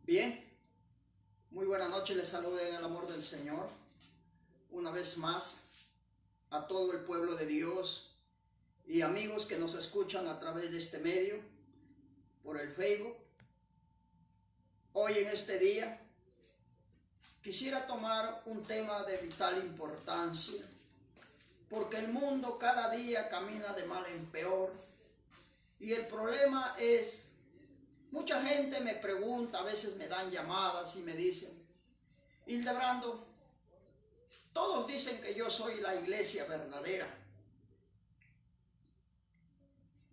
Bien, muy buena noche, les saludo en el amor del Señor. Una vez más a todo el pueblo de Dios y amigos que nos escuchan a través de este medio, por el Facebook. Hoy en este día quisiera tomar un tema de vital importancia, porque el mundo cada día camina de mal en peor. Y el problema es, mucha gente me pregunta, a veces me dan llamadas y me dicen: Hildebrando, todos dicen que yo soy la iglesia verdadera.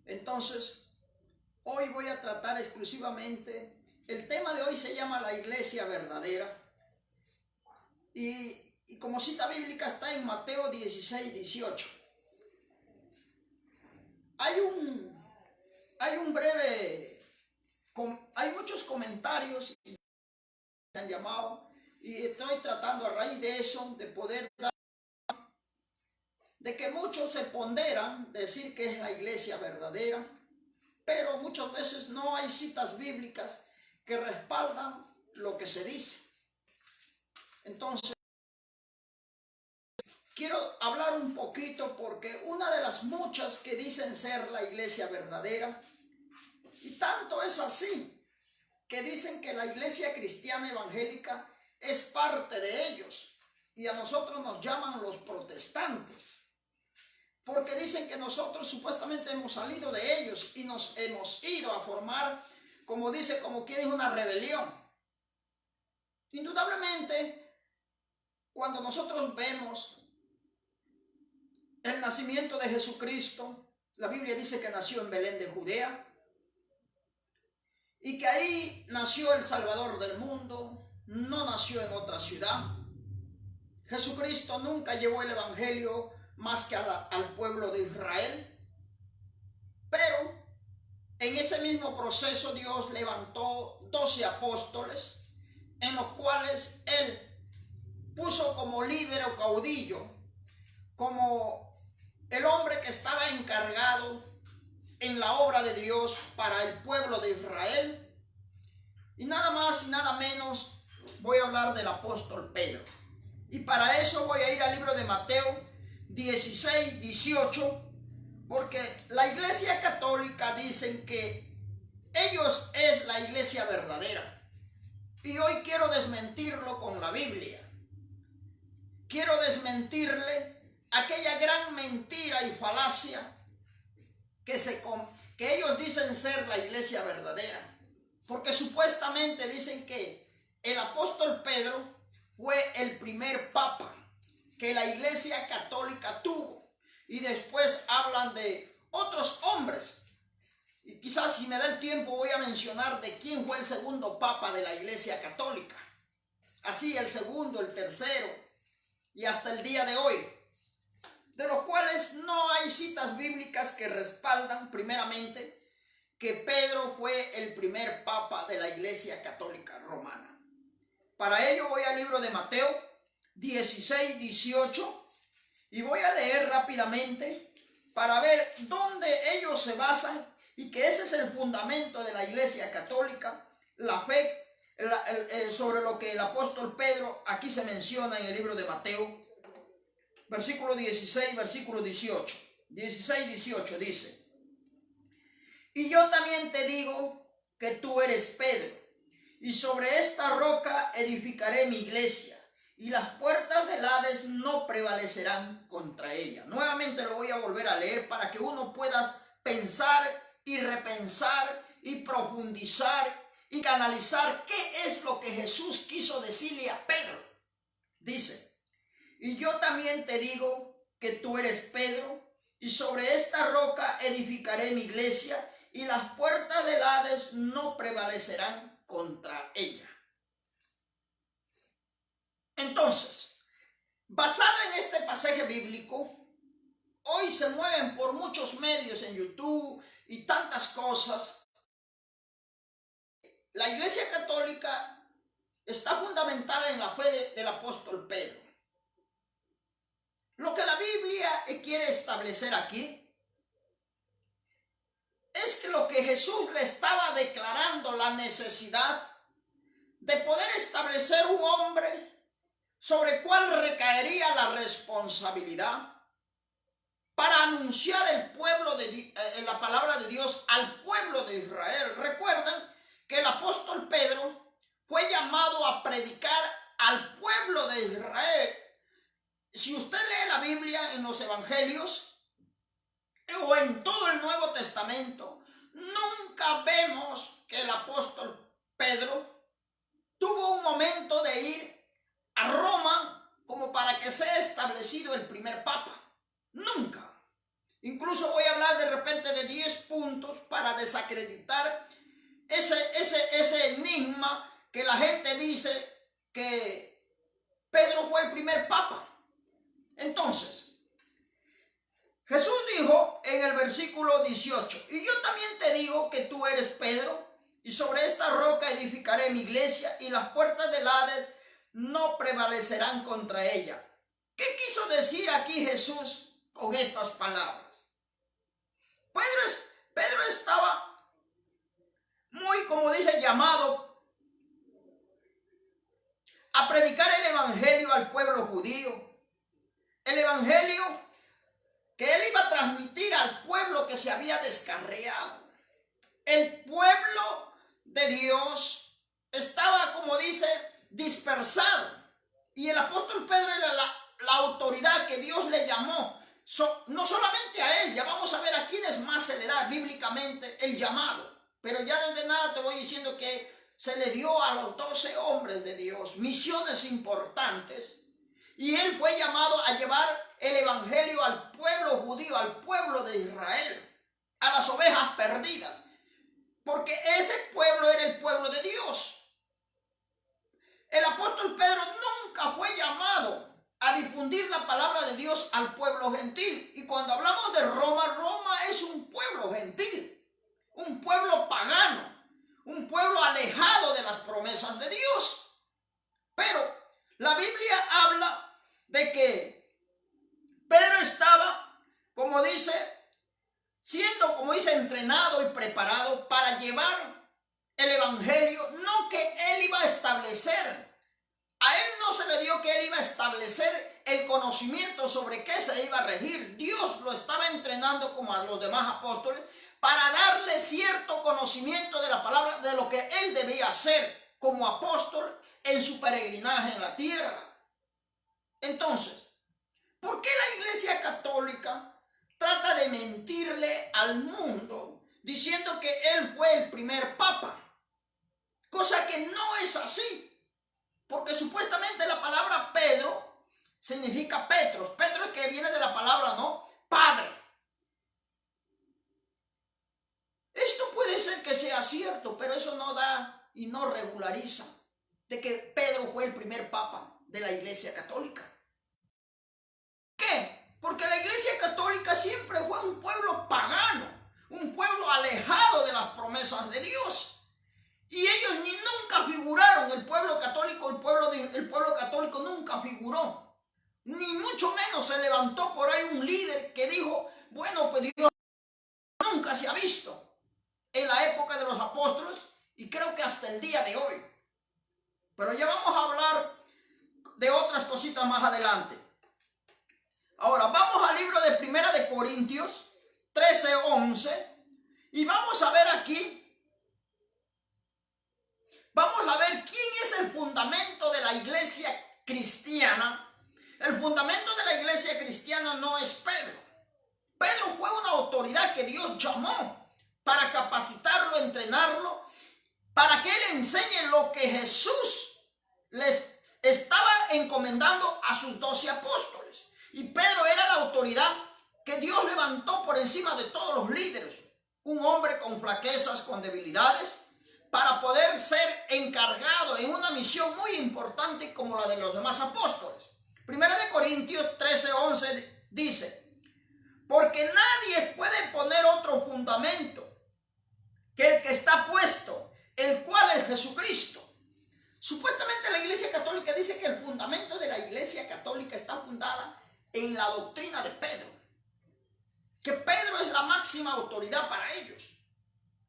Entonces, hoy voy a tratar exclusivamente, el tema de hoy se llama la iglesia verdadera. Y como cita bíblica está en Mateo 16, 18. Hay muchos comentarios que me han llamado y estoy tratando a raíz de eso de poder dar, de que muchos se ponderan decir que es la iglesia verdadera, pero muchas veces no hay citas bíblicas que respaldan lo que se dice. Entonces, quiero hablar un poquito porque una de las muchas que dicen ser la iglesia verdadera, y tanto es así, que dicen que la iglesia cristiana evangélica es parte de ellos, y a nosotros nos llaman los protestantes, porque dicen que nosotros supuestamente hemos salido de ellos y nos hemos ido a formar, como dice, como quien es una rebelión. Indudablemente, cuando nosotros vemos el nacimiento de Jesucristo, la Biblia dice que nació en Belén de Judea y que ahí nació el Salvador del mundo, no nació en otra ciudad. Jesucristo nunca llevó el evangelio más que al pueblo de Israel, pero en ese mismo proceso Dios levantó 12 apóstoles, en los cuales Él puso como líder o caudillo, como el hombre que estaba encargado en la obra de Dios para el pueblo de Israel. Y nada más y nada menos voy a hablar del apóstol Pedro. Y para eso voy a ir al libro de Mateo 16, 18, porque la iglesia católica dicen que ellos es la iglesia verdadera. Y hoy quiero desmentirlo con la Biblia. Quiero desmentirle aquella gran mentira y falacia que ellos dicen ser la iglesia verdadera. Porque supuestamente dicen que el apóstol Pedro fue el primer papa que la iglesia católica tuvo. Y después hablan de otros hombres. Y quizás si me da el tiempo voy a mencionar de quién fue el segundo papa de la iglesia católica. Así el segundo, el tercero y hasta el día de hoy. De los cuales no hay citas bíblicas que respaldan primeramente que Pedro fue el primer papa de la iglesia católica romana. Para ello voy al libro de Mateo 16, 18 y voy a leer rápidamente para ver dónde ellos se basan y que ese es el fundamento de la iglesia católica, la fe sobre lo que el apóstol Pedro aquí se menciona en el libro de Mateo, versículo 16, versículo 18. 16, 18 dice: Y yo también te digo que tú eres Pedro, y sobre esta roca edificaré mi iglesia, y las puertas del Hades no prevalecerán contra ella. Nuevamente lo voy a volver a leer para que uno pueda pensar y repensar y profundizar y canalizar qué es lo que Jesús quiso decirle a Pedro. Dice: Y yo también te digo que tú eres Pedro, y sobre esta roca edificaré mi iglesia, y las puertas del Hades no prevalecerán contra ella. Entonces, basado en este pasaje bíblico, hoy se mueven por muchos medios en YouTube y tantas cosas. La iglesia católica está fundamentada en la fe del apóstol Pedro. Lo que la Biblia quiere establecer aquí es que lo que Jesús le estaba declarando, la necesidad de poder establecer un hombre sobre el cual recaería la responsabilidad para anunciar la palabra de Dios al pueblo de Israel. Recuerdan que el apóstol Pedro fue llamado a predicar al pueblo de Israel. Si usted lee la Biblia en los evangelios o en todo el Nuevo Testamento, nunca vemos que el apóstol Pedro tuvo un momento de ir a Roma como para que sea establecido el primer papa. Nunca. Incluso voy a hablar de repente de 10 puntos para desacreditar ese enigma que la gente dice que Pedro fue el primer papa. Entonces, Jesús dijo en el versículo 18, y yo también te digo que tú eres Pedro, y sobre esta roca edificaré mi iglesia, y las puertas del Hades no prevalecerán contra ella. ¿Qué quiso decir aquí Jesús con estas palabras? Pedro estaba muy, como dice, llamado a predicar el evangelio al pueblo judío. El evangelio que él iba a transmitir al pueblo que se había descarriado. El pueblo de Dios estaba, como dice, dispersado. Y el apóstol Pedro era la autoridad que Dios le llamó. No solamente a él, ya vamos a ver a quiénes más se le da bíblicamente el llamado. Pero ya desde nada te voy diciendo que se le dio a los 12 hombres de Dios misiones importantes. Y él fue llamado a llevar el evangelio al pueblo judío, al pueblo de Israel, a las ovejas perdidas. Porque ese pueblo era el pueblo de Dios. El apóstol Pedro nunca fue llamado a difundir la palabra de Dios al pueblo gentil. Y cuando hablamos de Roma, Roma es un pueblo gentil, un pueblo pagano, un pueblo alejado de las promesas de Dios. Pero la Biblia habla de que Pedro estaba, como dice, siendo, como dice, entrenado y preparado para llevar el evangelio, no que él iba a establecer. A él no se le dio que él iba a establecer el conocimiento sobre qué se iba a regir. Dios lo estaba entrenando como a los demás apóstoles para darle cierto conocimiento de la palabra, de lo que él debía hacer como apóstol en su peregrinaje en la tierra. Entonces, ¿por qué la Iglesia Católica trata de mentirle al mundo diciendo que él fue el primer papa? Cosa que no es así. Porque supuestamente la palabra Pedro significa Petros. Petros, que viene de la palabra, ¿no? Padre. Esto puede ser que sea cierto, pero eso no da y no regulariza de que Pedro fue el primer papa de la Iglesia Católica. ¿Por qué? Porque la Iglesia Católica siempre fue un pueblo pagano, un pueblo alejado de las promesas de Dios. Y ellos ni nunca figuraron, el pueblo católico, el pueblo católico nunca figuró. Ni mucho menos se levantó por ahí un líder que dijo, bueno, pues Dios nunca se ha visto en la época de los apóstoles y creo que hasta el día de hoy. Pero ya vamos a hablar de otras cositas más adelante. Ahora, vamos al libro de Primera de Corintios 13:11 y vamos a ver aquí. Vamos a ver quién es el fundamento de la iglesia cristiana. El fundamento de la iglesia cristiana no es Pedro. Pedro fue una autoridad que Dios llamó para capacitarlo, entrenarlo, para que él enseñe lo que Jesús les estaba encomendando a sus 12 apóstoles. Y Pedro era la autoridad que Dios levantó por encima de todos los líderes. Un hombre con flaquezas, con debilidades, para poder ser encargado en una misión muy importante como la de los demás apóstoles. Primera de Corintios 13:11 dice, porque nadie puede poner otro fundamento que el que está puesto, el cual es Jesucristo. Supuestamente la Iglesia Católica dice que el fundamento de la Iglesia Católica está fundada en la doctrina de Pedro, que Pedro es la máxima autoridad para ellos,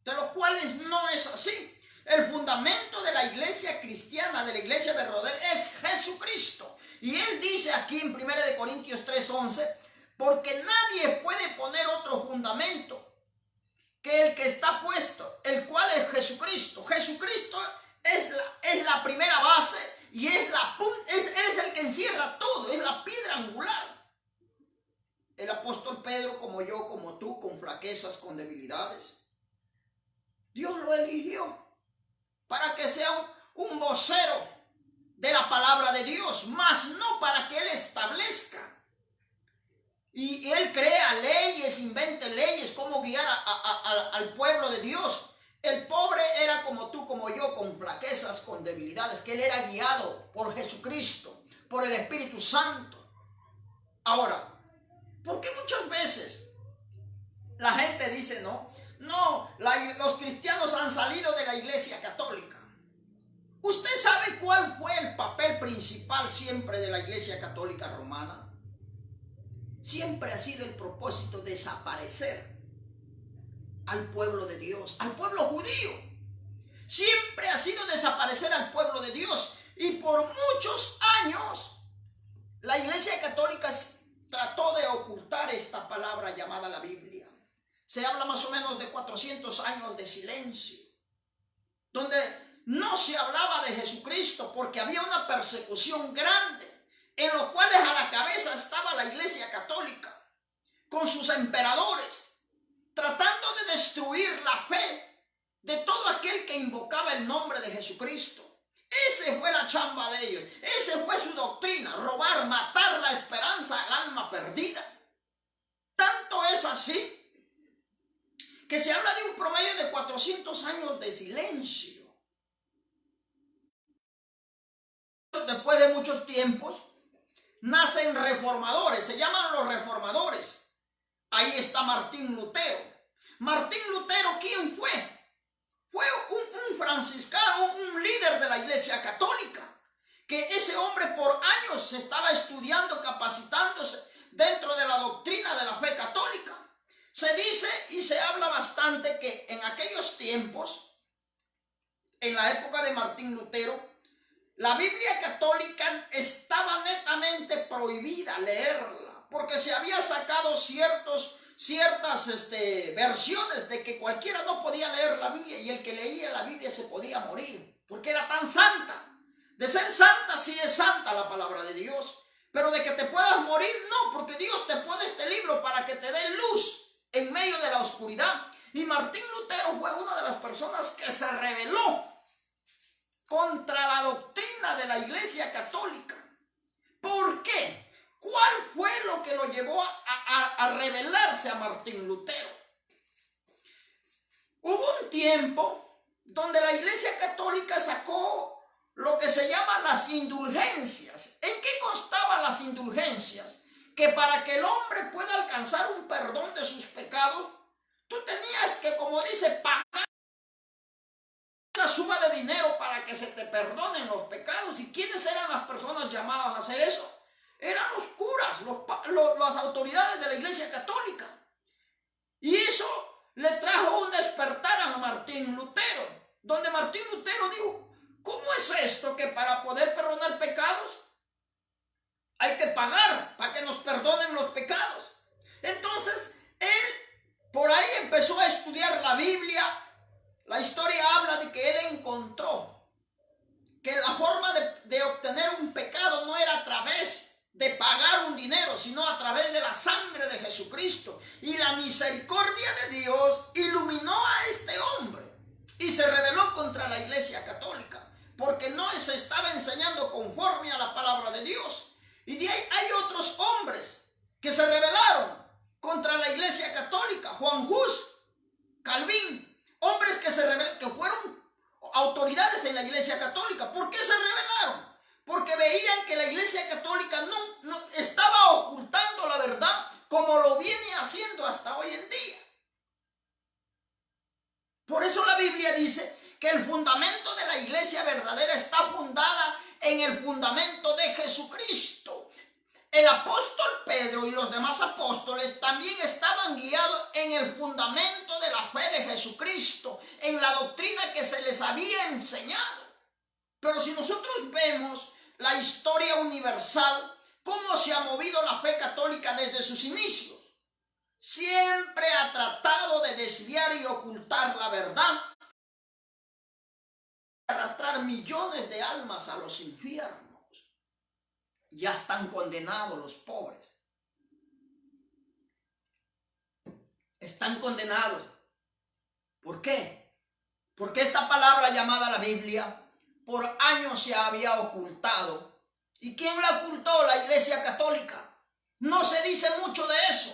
de los cuales no es así. El fundamento de la iglesia cristiana, de la iglesia verdadera, es Jesucristo. Y él dice aquí en 1 Corintios 3:11, porque nadie puede poner otro fundamento que el que está puesto, el cual es Jesucristo. Jesucristo es la primera base y él es el que encierra todo, es la piedra angular. El apóstol Pedro, como yo, como tú, con flaquezas, con debilidades, Dios lo eligió para que sea un vocero de la palabra de Dios, mas no para que él establezca y él crea leyes, invente leyes, cómo guiar al pueblo de Dios. El pobre era como tú, como yo, con flaquezas, con debilidades, que él era guiado por Jesucristo, por el Espíritu Santo. Ahora, ¿por qué muchas veces la gente dice no, los cristianos han salido de la iglesia católica? ¿Usted sabe cuál fue el papel principal siempre de la iglesia católica romana? Siempre ha sido el propósito de desaparecer al pueblo de Dios, al pueblo judío. Siempre ha sido desaparecer al pueblo de Dios. Y por muchos años la iglesia católica trató de ocultar esta palabra llamada la Biblia. Se habla más o menos de 400 años de silencio, donde no se hablaba de Jesucristo porque había una persecución grande, en los cuales a la cabeza estaba la iglesia católica, con sus emperadores, tratando de destruir la fe de todo aquel que invocaba el nombre de Jesucristo. Esa fue la chamba de ellos, esa fue su doctrina: robar, matar la esperanza del alma perdida. Tanto es así que se habla de un promedio de 400 años de silencio. Después de muchos tiempos, nacen reformadores, se llaman los reformadores. Ahí está Martín Lutero. Martín Lutero, ¿quién fue? Fue un franciscano, un líder de la iglesia católica, que ese hombre por años se estaba estudiando, capacitándose dentro de la doctrina de la fe católica. Se dice y se habla bastante que en aquellos tiempos, en la época de Martín Lutero, la Biblia católica estaba netamente prohibida leerla, porque se había sacado ciertas versiones de que cualquiera no podía leer la Biblia, y el que leía la Biblia se podía morir, porque era tan santa. De ser santa, sí es santa la palabra de Dios, pero de que te puedas morir, no, porque Dios te pone este libro para que te dé luz en medio de la oscuridad. Y Martín Lutero fue una de las personas que se rebeló contra la doctrina de la iglesia católica. ¿Por qué? ¿Cuál fue lo que lo llevó a rebelarse a Martín Lutero? Hubo un tiempo donde la iglesia católica sacó lo que se llama las indulgencias. ¿En qué constaban las indulgencias? Que para que el hombre pueda alcanzar un perdón de sus pecados, tú tenías que, como dice, pagar una suma de dinero para que se te perdonen los pecados. ¿Y quiénes eran las personas llamadas a hacer eso? Eran los curas, las autoridades de la iglesia católica. Y eso le trajo un despertar a Martín Lutero, donde Martín Lutero dijo: ¿cómo es esto que para poder perdonar pecados hay que pagar para que nos perdonen los pecados? Entonces él por ahí empezó a estudiar la Biblia. La historia habla de que él encontró que la forma de obtener un pecado no era a través de pagar un dinero, sino a través de la sangre de Jesucristo. Y la misericordia de Dios iluminó a este hombre y se rebeló contra la iglesia católica, porque no se estaba enseñando conforme a la palabra de Dios. Y de ahí hay otros hombres que se rebelaron contra la iglesia católica: Juan Hus, Calvin, hombres que que fueron autoridades en la iglesia católica. ¿Por qué se rebelaron? Porque veían que la iglesia católica no estaba ocultando la verdad como lo viene haciendo hasta hoy en día. Por eso la Biblia dice que el fundamento de la iglesia verdadera está fundada en el fundamento de Jesucristo. El apóstol Pedro y los demás apóstoles también estaban guiados en el fundamento de la fe de Jesucristo, en la doctrina que se les había enseñado. Pero si nosotros vemos la historia universal, cómo se ha movido la fe católica desde sus inicios, siempre ha tratado de desviar y ocultar la verdad, arrastrar millones de almas a los infiernos. Ya están condenados los pobres. Están condenados. ¿Por qué? Porque esta palabra llamada la Biblia por años se había ocultado. ¿Y quién la ocultó? La Iglesia Católica. No se dice mucho de eso.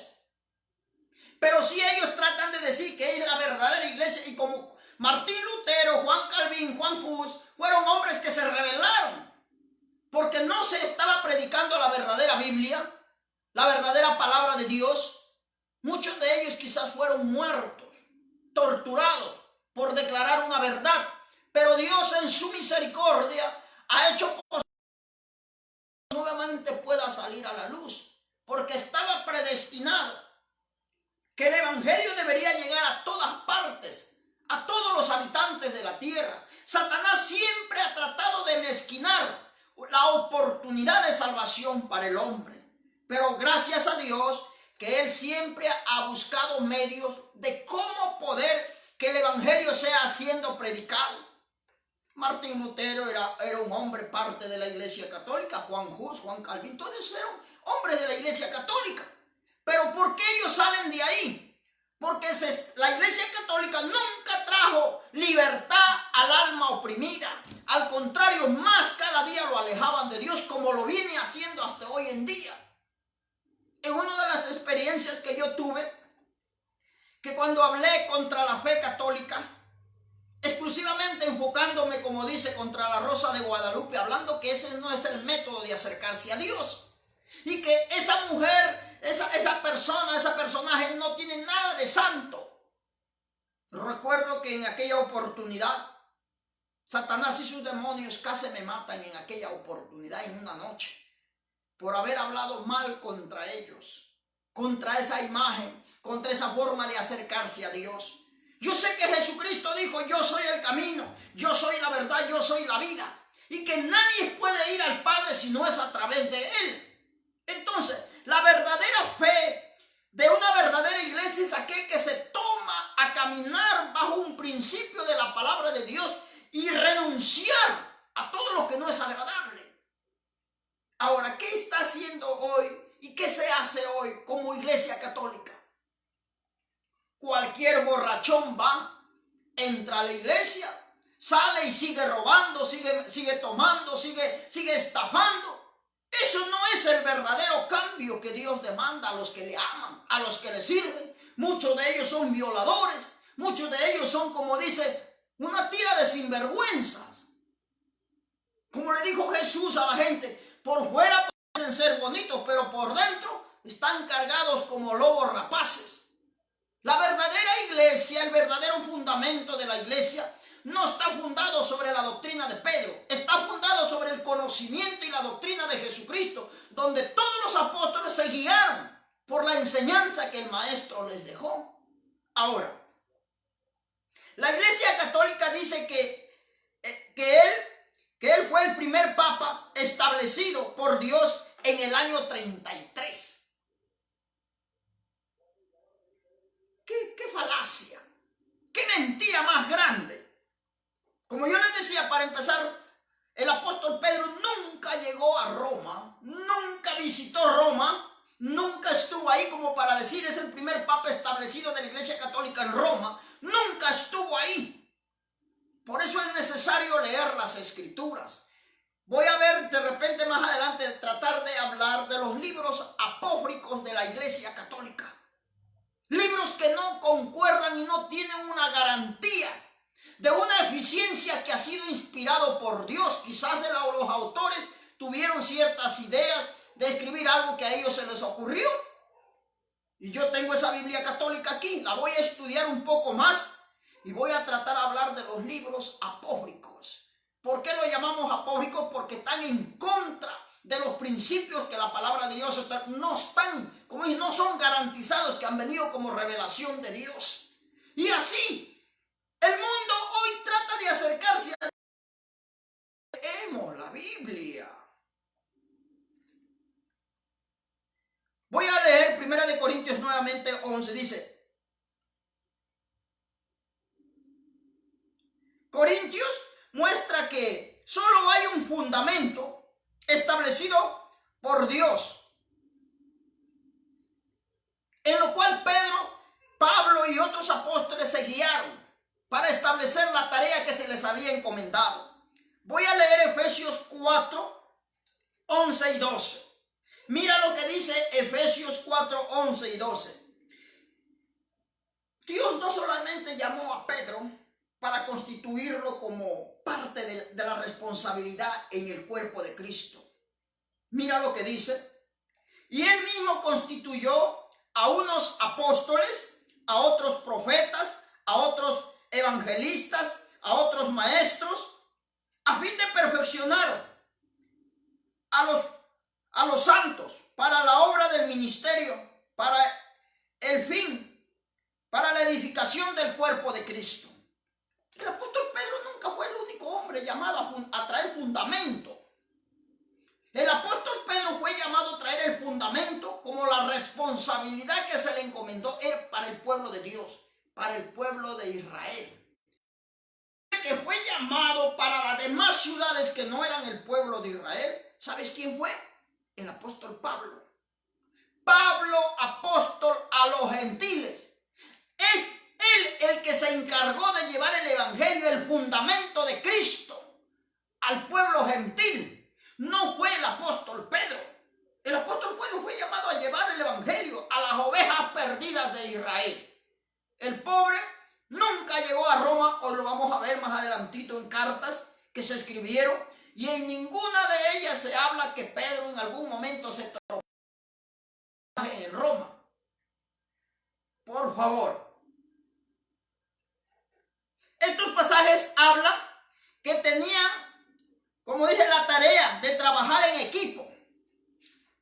Pero sí ellos tratan de decir que es la verdadera iglesia. Y como Martín Lutero, Juan Calvin, Juan Hus, fueron hombres que se rebelaron. Porque no se estaba predicando la verdadera Biblia, la verdadera palabra de Dios. Muchos de ellos quizás fueron muertos, torturados por declarar una verdad. Pero Dios en su misericordia ha hecho posible que nuevamente pueda salir a la luz. Porque estaba predestinado que el evangelio debería llegar a todas partes, a todos los habitantes de la tierra. Satanás siempre ha tratado de mezquinar la oportunidad de salvación para el hombre. Pero gracias a Dios que Él siempre ha buscado medios de cómo poder que el evangelio sea siendo predicado. Martín Lutero era un hombre parte de la Iglesia Católica, Juan Hus, Juan Calvin, todos eran hombres de la Iglesia Católica. Pero ¿por qué ellos salen de ahí? Porque la Iglesia Católica nunca trajo libertad al alma oprimida. Al contrario, más cada día lo alejaban de Dios, como lo viene haciendo hasta hoy en día. En una de las experiencias que yo tuve, que cuando hablé contra la fe católica, exclusivamente enfocándome, como dice, contra la Rosa de Guadalupe, hablando que ese no es el método de acercarse a Dios. Y que esa mujer, esa persona, ese personaje no tiene nada de santo. Recuerdo que en aquella oportunidad, Satanás y sus demonios casi me matan en aquella oportunidad, en una noche, por haber hablado mal contra ellos, contra esa imagen, contra esa forma de acercarse a Dios. Yo sé que Jesucristo dijo: yo soy el camino, yo soy la verdad, yo soy la vida, y que nadie puede ir al Padre si no es a través de Él. Entonces, la verdadera fe de una verdadera iglesia es aquel que se toma a caminar bajo un principio de la palabra de Dios y renunciar a todo lo que no es agradable. Ahora, ¿qué está haciendo hoy y qué se hace hoy como Iglesia Católica? Cualquier borrachón va, entra a la iglesia, sale y sigue robando, sigue tomando, sigue estafando. Eso no es el verdadero cambio que Dios demanda a los que le aman, a los que le sirven. Muchos de ellos son violadores, muchos de ellos son, como dice, una tira de sinvergüenzas. Como le dijo Jesús a la gente: por fuera parecen ser bonitos, pero por dentro están cargados como lobos rapaces. La verdadera iglesia, el verdadero fundamento de la iglesia, no está fundado sobre la doctrina de Pedro, está fundado sobre el conocimiento y la doctrina de Jesucristo, donde todos los apóstoles se guiaron por la enseñanza que el Maestro les dejó. Ahora, la Iglesia Católica dice que él fue el primer papa establecido por Dios en el año 33. ¿Qué falacia? ¿Qué mentira más grande? Como yo les decía, para empezar, el apóstol Pedro nunca llegó a Roma, nunca visitó Roma, nunca estuvo ahí como para decir: es el primer papa establecido de la Iglesia Católica en Roma. Nunca estuvo ahí. Por eso es necesario leer las Escrituras. Voy a ver de repente más adelante, tratar de hablar de los libros apócrifos de la Iglesia Católica. Libros que no concuerdan y no tienen una garantía de una eficiencia que ha sido inspirado por Dios. Quizás los autores tuvieron ciertas ideas de escribir algo que a ellos se les ocurrió. Y yo tengo esa Biblia católica aquí, la voy a estudiar un poco más y voy a tratar de hablar de los libros apócrifos. ¿Por qué los llamamos apócrifos? Porque están en contra de los principios que la palabra de Dios no están, como no son garantizados, que han venido como revelación de Dios. Y así, el mundo solamente 11, dice: Corintios muestra que solo hay un fundamento establecido por Dios, en lo cual Pedro, Pablo y otros apóstoles se guiaron para establecer la tarea que se les había encomendado. Voy a leer Efesios 4, 11 y 12. Mira lo que dice Efesios 4, 11 y 12. Dios no solamente llamó a Pedro para constituirlo como parte de la responsabilidad en el cuerpo de Cristo. Mira lo que dice: y él mismo constituyó a unos apóstoles, a otros profetas, a otros evangelistas, a otros maestros, a fin de perfeccionar a los santos para la obra del ministerio, para el fin, para la edificación del cuerpo de Cristo. El apóstol Pedro nunca fue el único hombre llamado a traer fundamento. El apóstol Pedro fue llamado a traer el fundamento como la responsabilidad que se le encomendó para el pueblo de Dios, para el pueblo de Israel. Que fue llamado para las demás ciudades que no eran el pueblo de Israel. ¿Sabes quién fue? El apóstol Pablo. Pablo, apóstol a los gentiles. Es él el que se encargó de llevar el evangelio, el fundamento de Cristo, al pueblo gentil. No fue el apóstol Pedro. El apóstol Pedro fue llamado a llevar el evangelio a las ovejas perdidas de Israel. El pobre nunca llegó a Roma. Hoy lo vamos a ver más adelantito en cartas que se escribieron, y en ninguna de ellas se habla que Pedro en algún momento se tropezó en Roma. Por favor. Estos pasajes hablan que tenían, como dije, la tarea de trabajar en equipo.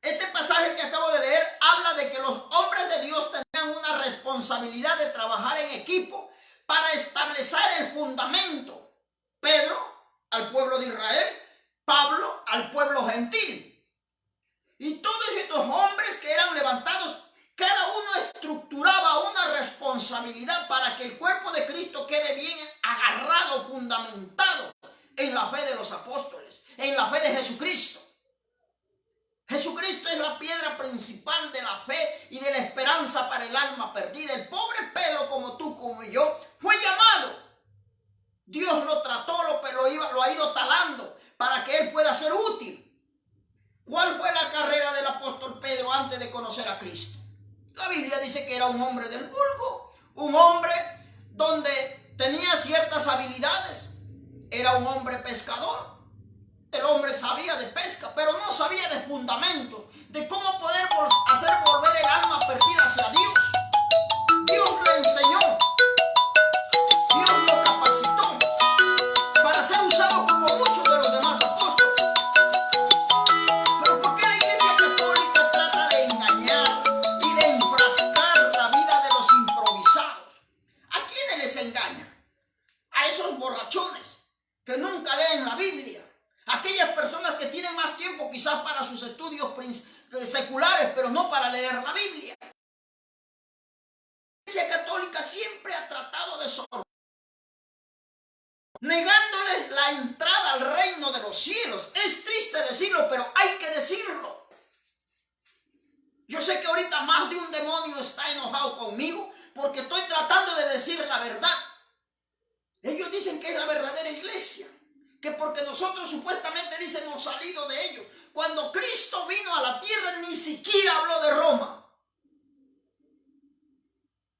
Este pasaje que acabo de leer habla de que los hombres de Dios tenían una responsabilidad de trabajar en equipo para establecer el fundamento. Pedro al pueblo de Israel, Pablo al pueblo gentil. Y todos estos hombres que eran levantados, cada uno estructuraba una responsabilidad para que el cuerpo de Cristo quede bien agarrado, fundamentado en la fe de los apóstoles, en la fe de Jesucristo. Jesucristo es la piedra principal de la fe y de la esperanza para el alma perdida. El pobre Pedro, como tú, como yo, fue llamado. Dios lo trató, lo ha ido talando para que él pueda ser útil. ¿Cuál fue la carrera del apóstol Pedro antes de conocer a Cristo? La Biblia dice que era un hombre del vulgo, un hombre donde tenía ciertas habilidades. Era un hombre pescador. El hombre sabía de pesca, pero no sabía de fundamentos, de cómo poder hacer volver el alma perdida hacia Dios. Dios le enseñó, Dios lo capacitó para ser usado como muchos de los demás apóstoles. Pero ¿por qué la Iglesia Católica trata de engañar y de enfrascar la vida de los improvisados? ¿A quiénes les engaña? A esos borrachones que nunca leen la Biblia. Aquellas personas que tienen más tiempo quizás para sus estudios seculares, pero no para leer la Biblia. La Iglesia Católica siempre ha tratado de sorprender, negándoles la entrada al reino de los cielos. Es triste decirlo, pero hay que decirlo. Yo sé que ahorita más de un demonio está enojado conmigo porque estoy tratando de decir la verdad. Ellos dicen que es la verdadera iglesia, que porque nosotros supuestamente dicen hemos salido de ellos. Cuando Cristo vino a la tierra ni siquiera habló de Roma.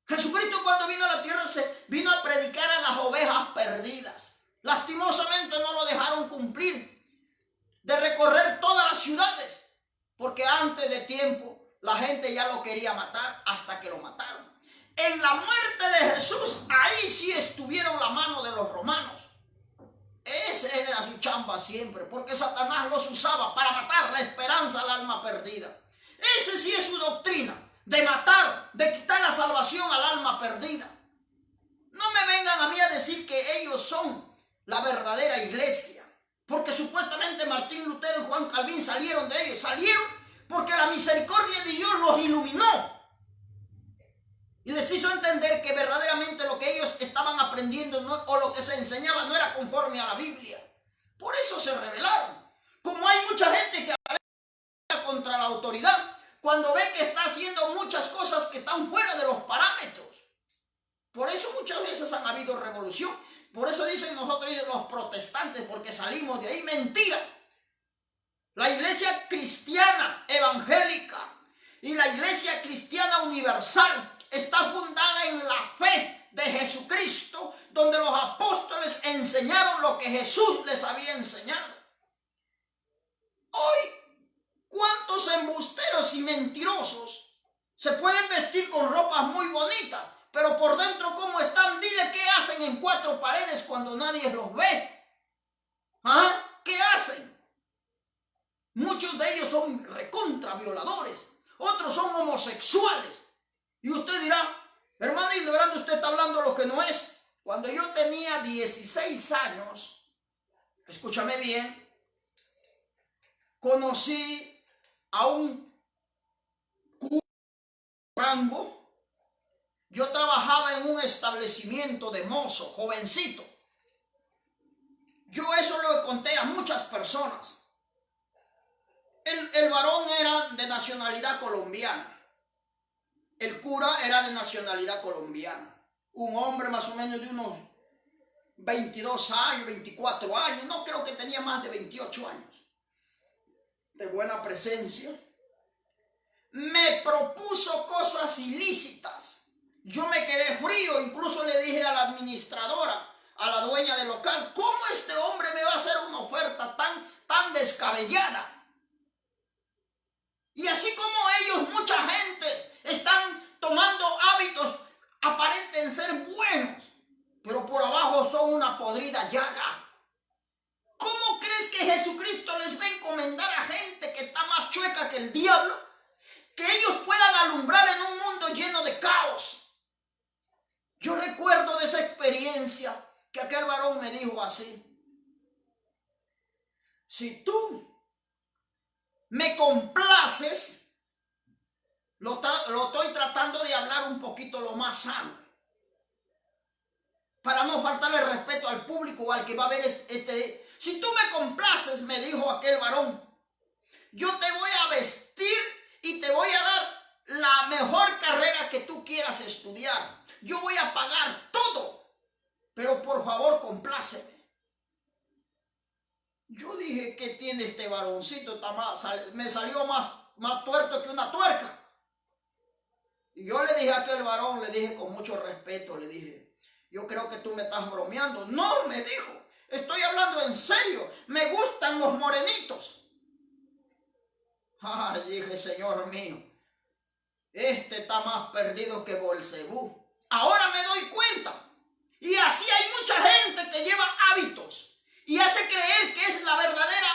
Jesucristo cuando vino a la tierra se vino a predicar a las ovejas perdidas. Lastimosamente no lo dejaron cumplir de recorrer todas las ciudades, porque antes de tiempo la gente ya lo quería matar hasta que lo mataron. En la muerte de Jesús, ahí sí estuvieron la mano de los romanos. Esa era su chamba siempre, porque Satanás los usaba para matar la esperanza al alma perdida. Esa sí es su doctrina, de matar, de quitar la salvación al alma perdida. No me vengan a mí a decir que ellos son la verdadera iglesia, porque supuestamente Martín Lutero y Juan Calvin salieron de ellos. Salieron porque la misericordia de Dios los iluminó. Y les hizo entender que verdaderamente lo que ellos estaban aprendiendo o lo que se enseñaba no era conforme a la Biblia. Por eso se rebelaron. Como hay mucha gente que habla contra la autoridad cuando ve que está haciendo muchas cosas que están fuera de los parámetros. Por eso muchas veces han habido revolución. Por eso dicen nosotros los protestantes, porque salimos de ahí. Mentira. La iglesia cristiana evangélica y la iglesia cristiana universal está fundada en la fe de Jesucristo, donde los apóstoles enseñaron lo que Jesús les había enseñado. Hoy, ¿cuántos embusteros y mentirosos se pueden vestir con ropas muy bonitas, pero por dentro cómo están? Dile qué hacen en cuatro paredes cuando nadie los ve. ¿Ah? ¿Qué hacen? Muchos de ellos son recontra violadores, otros son homosexuales. Y usted dirá, hermano, y de verdad usted está hablando lo que no es. Cuando yo tenía 16 años, escúchame bien, conocí a un rango. Yo trabajaba en un establecimiento de mozo, jovencito. Yo eso lo conté a muchas personas. El varón era de nacionalidad colombiana. El cura era de nacionalidad colombiana. Un hombre más o menos de unos 22 años, 24 años. No creo que tenía más de 28 años. De buena presencia. Me propuso cosas ilícitas. Yo me quedé frío. Incluso le dije a la administradora, a la dueña del local, ¿cómo este hombre me va a hacer una oferta tan descabellada? Y así como ellos, mucha gente están tomando hábitos aparenten ser buenos, pero por abajo son una podrida llaga. ¿Cómo crees que Jesucristo les va a encomendar a gente que está más chueca que el diablo? Que ellos puedan alumbrar en un mundo lleno de caos. Yo recuerdo de esa experiencia que aquel varón me dijo así: si tú me complaces, lo estoy tratando de hablar un poquito lo más sano, para no faltarle respeto al público o al que va a ver si tú me complaces, me dijo aquel varón, yo te voy a vestir y te voy a dar la mejor carrera que tú quieras estudiar. Yo voy a pagar todo, pero por favor compláceme. Yo dije, ¿qué tiene este varoncito? Me salió más tuerto que una tuerca. Y yo le dije a aquel varón, le dije con mucho respeto, le dije, yo creo que tú me estás bromeando. No, me dijo, estoy hablando en serio, me gustan los morenitos. Ay, dije, Señor mío, este está más perdido que Belcebú. Ahora me doy cuenta. Y así hay mucha gente que lleva hábitos y hace creer que es la verdadera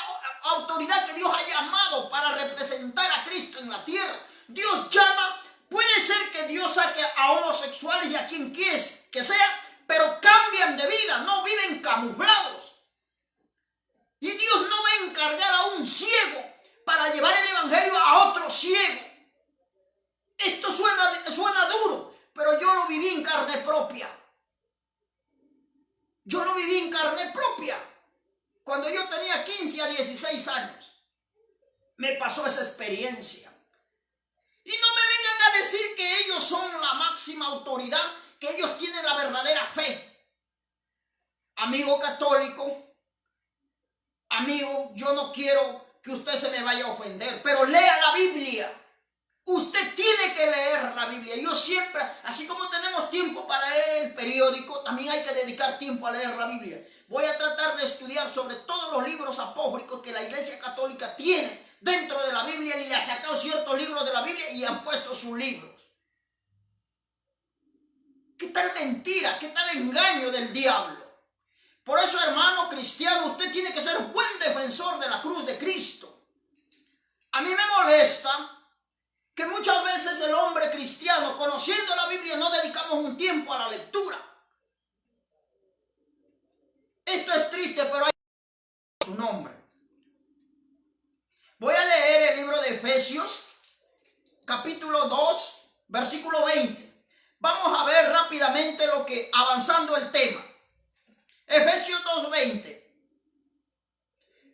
autoridad que Dios ha llamado para representar a Cristo en la tierra. Dios llama, puede ser que Dios saque a homosexuales y a quien quieres que sea, pero cambian de vida, no viven camuflados. Y Dios no va a encargar a un ciego para llevar el evangelio a otro ciego. Esto suena duro, pero yo lo viví en carne propia. Yo lo viví en carne propia. Cuando yo tenía 15 a 16 años, me pasó esa experiencia. Y no me vengan a decir que ellos son la máxima autoridad, que ellos tienen la verdadera fe. Amigo católico, amigo, yo no quiero que usted se me vaya a ofender, pero lea la Biblia. Usted tiene que leer la Biblia. Yo siempre, así como tenemos tiempo para leer el periódico, también hay que dedicar tiempo a leer la Biblia. Voy a tratar de estudiar sobre todos los libros apócrifos que la Iglesia Católica tiene dentro de la Biblia, y le ha sacado ciertos libros de la Biblia y han puesto sus libros. ¿Qué tal mentira? ¿Qué tal engaño del diablo? Por eso, hermano cristiano, usted tiene que ser buen defensor de la cruz de Cristo. A mí me molesta que muchas veces el hombre cristiano, conociendo la Biblia, no dedicamos un tiempo a la lectura. Esto es triste, pero hay su nombre. Voy a leer el libro de Efesios, capítulo 2, versículo 20. vamos a ver rápidamente lo que, avanzando el tema. Efesios 2:20.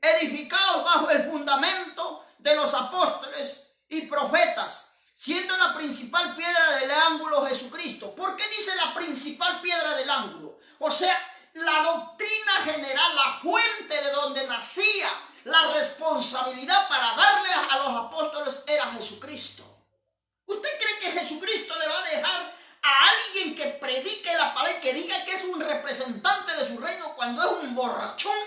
Edificados bajo el fundamento de los apóstoles y profetas, siendo la principal piedra del ángulo Jesucristo. ¿Por qué dice la principal piedra del ángulo? O sea, la doctrina general, la fuente de donde nacía la responsabilidad para darle a los apóstoles era Jesucristo. ¿Usted cree que Jesucristo le va a dejar a alguien que predique la palabra, que diga que es un representante de su reino, cuando es un borrachón?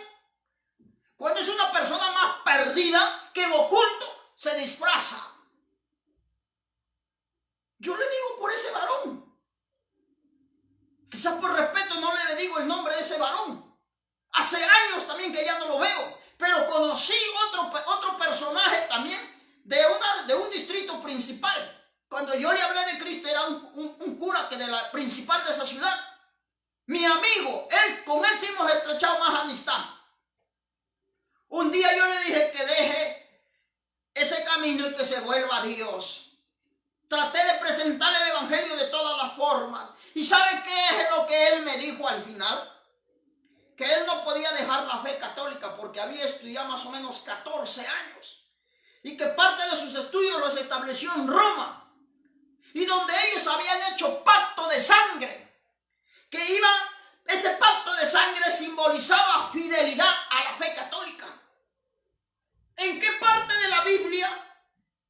Cuando es una persona más perdida que en oculto se disfraza. Yo le digo por ese varón. Quizás por respeto no le digo el nombre de ese varón. Hace años también que ya no lo veo. Pero conocí otro personaje también de un distrito principal. Cuando yo le hablé de Cristo era un cura que de la principal de esa ciudad. Mi amigo, con él sí hemos estrechado más amistad. Un día yo le dije que deje ese camino y que se vuelva a Dios. Traté de presentarle el evangelio de todas las formas. ¿Y sabe qué es lo que él me dijo al final? Que él no podía dejar la fe católica porque había estudiado más o menos 14 años. Y que parte de sus estudios los estableció en Roma. Y donde ellos habían hecho pacto de sangre. Que ese pacto de sangre simbolizaba fidelidad a la fe católica. ¿En qué parte de la Biblia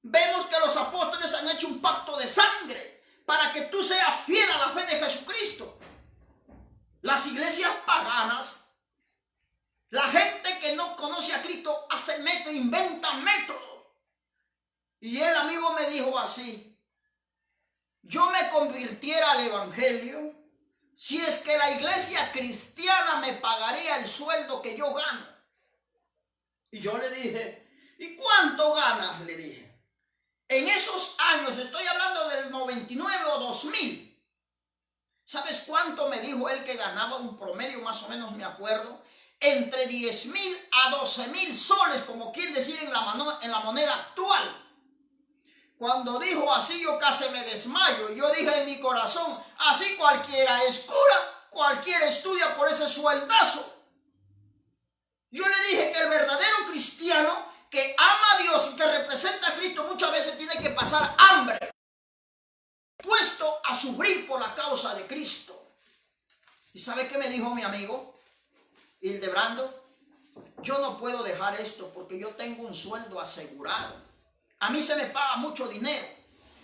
vemos que los apóstoles han hecho un pacto de sangre para que tú seas fiel a la fe de Jesucristo? Las iglesias paganas, la gente que no conoce a Cristo, hace métodos, inventan métodos. Y el amigo me dijo así: yo me convirtiera al evangelio si es que la iglesia cristiana me pagaría el sueldo que yo gano. Y yo le dije: ¿y cuánto ganas? Le dije. En esos años, estoy hablando del 99 o 2000. ¿Sabes cuánto me dijo él que ganaba? Un promedio, más o menos me acuerdo, entre 10,000 a 12,000 soles, como quieren decir en la moneda actual. Cuando dijo así, yo casi me desmayo. Y yo dije en mi corazón: así cualquiera es cura, cualquiera estudia por ese sueldazo. Yo le dije que el verdadero cristiano que ama a Dios y que representa a Cristo muchas veces tiene que pasar hambre, puesto a sufrir por la causa de Cristo. ¿Y sabe qué me dijo mi amigo Hildebrando? Yo no puedo dejar esto porque yo tengo un sueldo asegurado. A mí se me paga mucho dinero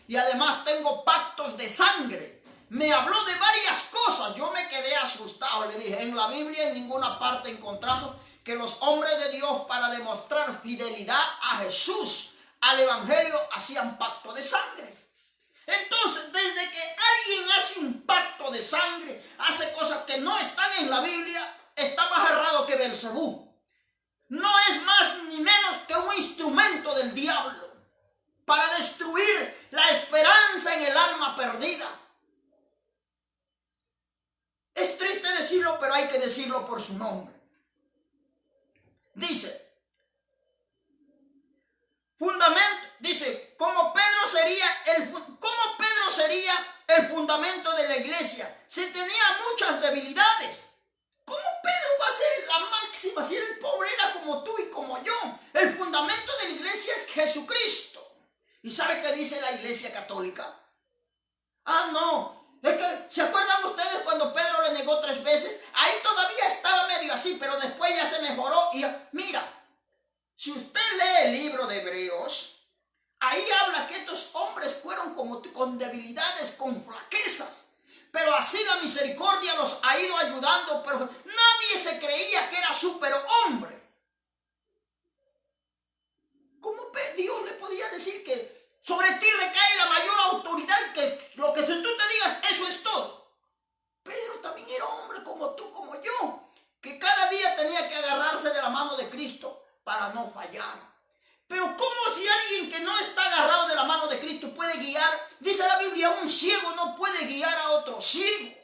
y además tengo pactos de sangre. Me habló de varias cosas. Yo me quedé asustado. Le dije: en la Biblia en ninguna parte encontramos que los hombres de Dios, para demostrar fidelidad a Jesús, al evangelio, hacían pacto de sangre. Entonces, desde que alguien hace un pacto de sangre, hace cosas que no están en la Biblia, está más errado que Belcebú. No es más ni menos que un instrumento del diablo para destruir la esperanza en el alma perdida. Es triste decirlo, pero hay que decirlo por su nombre. Dice, ¿cómo Pedro sería el fundamento de la iglesia si tenía muchas debilidades? ¿Cómo Pedro va a ser la máxima si el pobre era como tú y como yo? El fundamento de la iglesia es Jesucristo. ¿Y sabe qué dice la iglesia católica? Ah, no, es que, ¿se acuerdan ustedes cuando Pedro le negó 3 veces? Ahí todavía estaba medio así, pero después ya se mejoró. Y mira, si usted lee el libro de Hebreos, ahí habla que estos hombres fueron con debilidades, con flaquezas. Pero así la misericordia los ha ido ayudando, pero nadie se creía que era superhombre. ¿Cómo Dios le podía decir que sobre ti recae la mayor autoridad, que lo que tú te digas, eso es todo? Pedro también era hombre como tú, como yo, que cada día tenía que agarrarse de la mano de Cristo para no fallar. Pero ¿cómo si alguien que no está agarrado de la mano de Cristo puede guiar? Dice la Biblia: un ciego no puede guiar a otro ciego,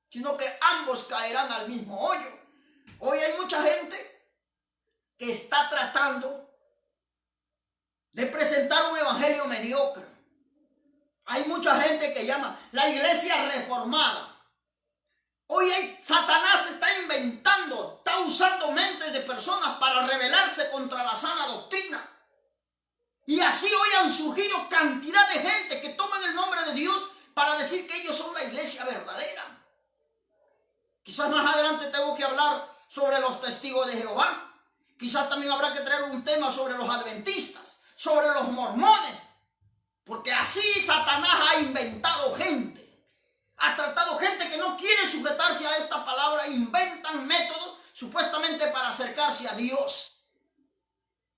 sino que ambos caerán al mismo hoyo. Hoy hay mucha gente que está tratando de presentar un evangelio mediocre. Hay mucha gente que llama la iglesia reformada. Hoy Satanás está inventando, está usando mentes de personas para rebelarse contra la sana doctrina. Y así hoy han surgido cantidad de gente que toman el nombre de Dios para decir que ellos son la iglesia verdadera. Quizás más adelante tengo que hablar sobre los testigos de Jehová. Quizás también habrá que traer un tema sobre los adventistas, sobre los mormones. Porque así Satanás ha inventado gente. Ha tratado gente que no quiere sujetarse a esta palabra. Inventan métodos supuestamente para acercarse a Dios.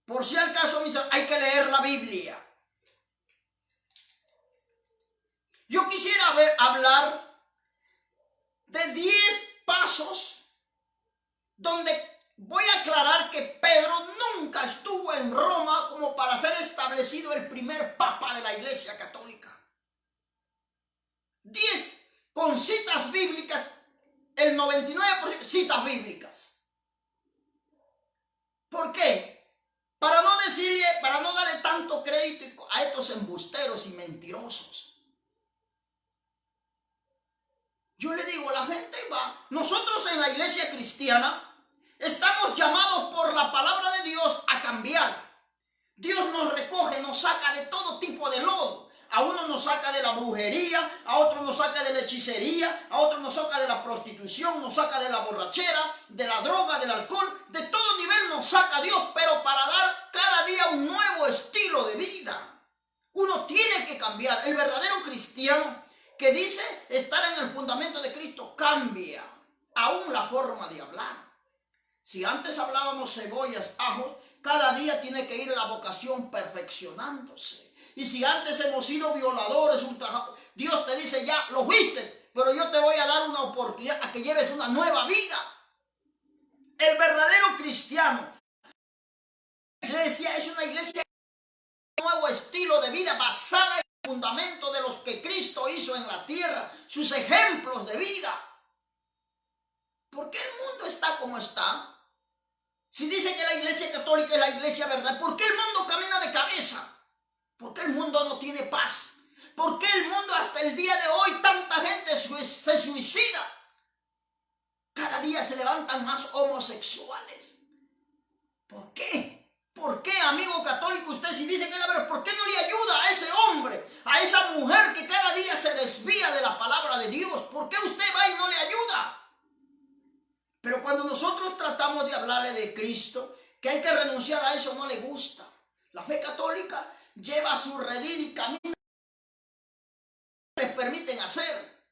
Por si al caso, hay que leer la Biblia. Yo quisiera hablar de 10 pasos donde voy a aclarar que Pedro nunca estuvo en Roma como para ser establecido el primer papa de la Iglesia Católica. 10 con citas bíblicas, el 99% citas bíblicas. ¿Por qué? Para no darle tanto crédito a estos embusteros y mentirosos. Yo le digo, la gente va, nosotros en la iglesia cristiana estamos llamados por la palabra de Dios a cambiar. Dios nos recoge, nos saca de todo tipo de lodo. A uno nos saca de la brujería, a otro nos saca de la hechicería, a otro nos saca de la prostitución, nos saca de la borrachera, de la droga, del alcohol. De todo nivel nos saca Dios, pero para dar cada día un nuevo estilo de vida. Uno tiene que cambiar. El verdadero cristiano que dice estar en el fundamento de Cristo cambia aún la forma de hablar. Si antes hablábamos cebollas, ajos, cada día tiene que ir la vocación perfeccionándose. Y si antes hemos sido violadores, ultrajados, Dios te dice ya, lo viste, pero yo te voy a dar una oportunidad a que lleves una nueva vida. El verdadero cristiano, la iglesia es una iglesia con un nuevo estilo de vida basada en el fundamento de los que Cristo hizo en la tierra, sus ejemplos de vida. ¿Por qué el mundo está como está? Si dice que la iglesia católica es la iglesia verdad, ¿por qué el mundo camina de cabeza? ¿Por qué el mundo no tiene paz? ¿Por qué el mundo hasta el día de hoy tanta gente se suicida? Cada día se levantan más homosexuales. ¿Por qué? ¿Por qué, amigo católico, usted si dice que es la verdad, por qué no le ayuda a ese hombre, a esa mujer que cada día se desvía de la palabra de Dios? ¿Por qué usted va y no le ayuda? Pero cuando nosotros tratamos de hablarle de Cristo, que hay que renunciar a eso, no le gusta. La fe católica lleva su redil y camina les permiten hacer.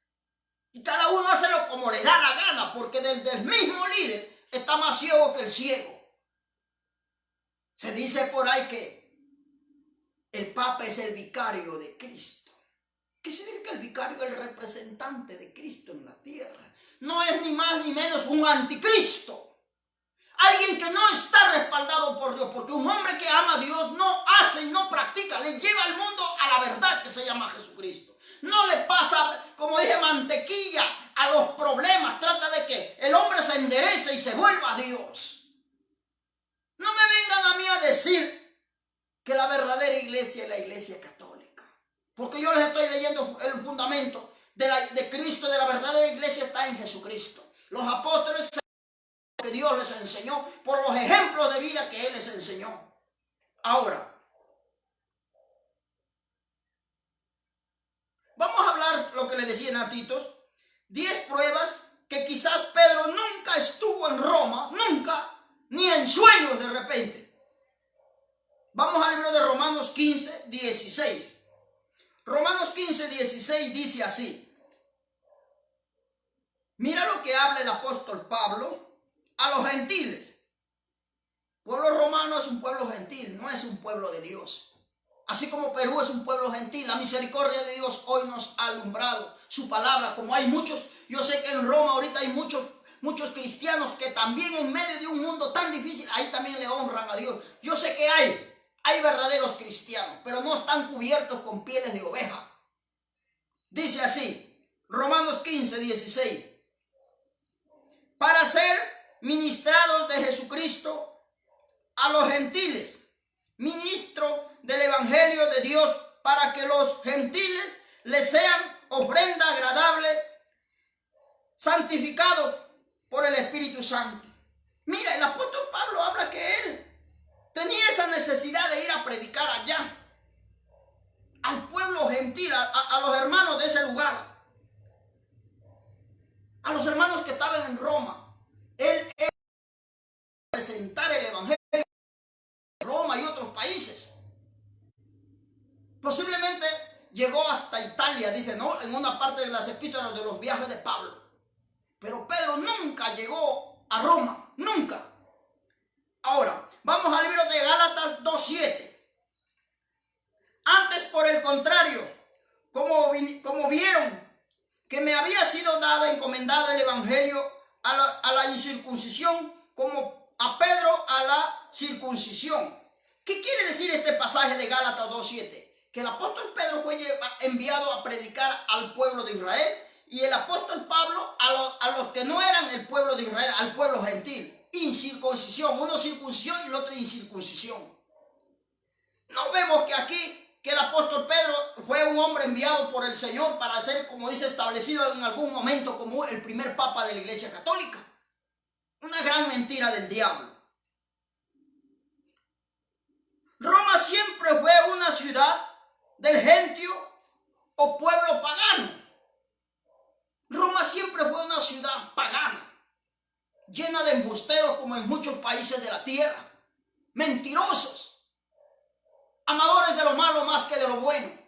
Y cada uno hace lo como le da la gana, porque desde el mismo líder está más ciego que el ciego. Se dice por ahí que el Papa es el vicario de Cristo. ¿Qué significa el vicario? El representante de Cristo en la tierra. No es ni más ni menos un anticristo. Alguien que no está respaldado por Dios, porque un hombre que ama a Dios no hace y no practica, le lleva al mundo a la verdad que se llama Jesucristo. No le pasa, como dije, mantequilla a los problemas, trata de que el hombre se enderece y se vuelva a Dios. No me vengan a mí a decir que la verdadera iglesia es la iglesia católica, porque yo les estoy leyendo el fundamento de Cristo, de la verdadera iglesia está en Jesucristo. Los apóstoles que Dios les enseñó por los ejemplos de vida que Él les enseñó. Ahora, vamos a hablar lo que le decía a Titos, 10 pruebas que quizás Pedro nunca estuvo en Roma, nunca, ni en sueños de repente. Vamos al libro de Romanos 15, 16. Romanos 15, 16 dice así. Mira lo que habla el apóstol Pablo a los gentiles. El pueblo romano es un pueblo gentil, no es un pueblo de Dios. Así como Perú es un pueblo gentil, la misericordia de Dios hoy nos ha alumbrado su palabra. Como hay muchos, yo sé que en Roma ahorita hay muchos cristianos que también en medio de un mundo tan difícil, ahí también le honran a Dios. Yo sé que hay verdaderos cristianos, pero no están cubiertos con pieles de oveja. Dice así, Romanos 15, 16. Para ser ministrados de Jesucristo a los gentiles, ministro del evangelio de Dios, para que los gentiles les sean ofrenda agradable, santificados por el Espíritu Santo. Mira, el apóstol Pablo habla que él tenía esa necesidad de ir a predicar allá, al pueblo gentil, a los hermanos de ese lugar, a los hermanos que estaban en Roma. Él presentar el evangelio en Roma y otros países. Posiblemente llegó hasta Italia, dice, ¿no?, en una parte de las epístolas de los viajes de Pablo. Pero Pedro nunca llegó a Roma, nunca. Ahora, vamos al libro de Gálatas 2:7. Antes, por el contrario, como vieron que me había sido dado, encomendado el evangelio a la incircuncisión, como a Pedro a la circuncisión. ¿Qué quiere decir este pasaje de Gálatas 2:7? Que el apóstol Pedro fue enviado a predicar al pueblo de Israel, y el apóstol Pablo a los que no eran el pueblo de Israel, al pueblo gentil. Incircuncisión, uno circuncisión y el otro incircuncisión. No vemos que aquí que el apóstol Pedro fue un hombre enviado por el Señor para ser, como dice, establecido en algún momento como el primer papa de la Iglesia Católica. Una gran mentira del diablo. Roma siempre fue una ciudad del gentio o pueblo pagano. Roma siempre fue una ciudad pagana, llena de embusteros como en muchos países de la tierra, mentirosos, amadores de lo malo más que de lo bueno.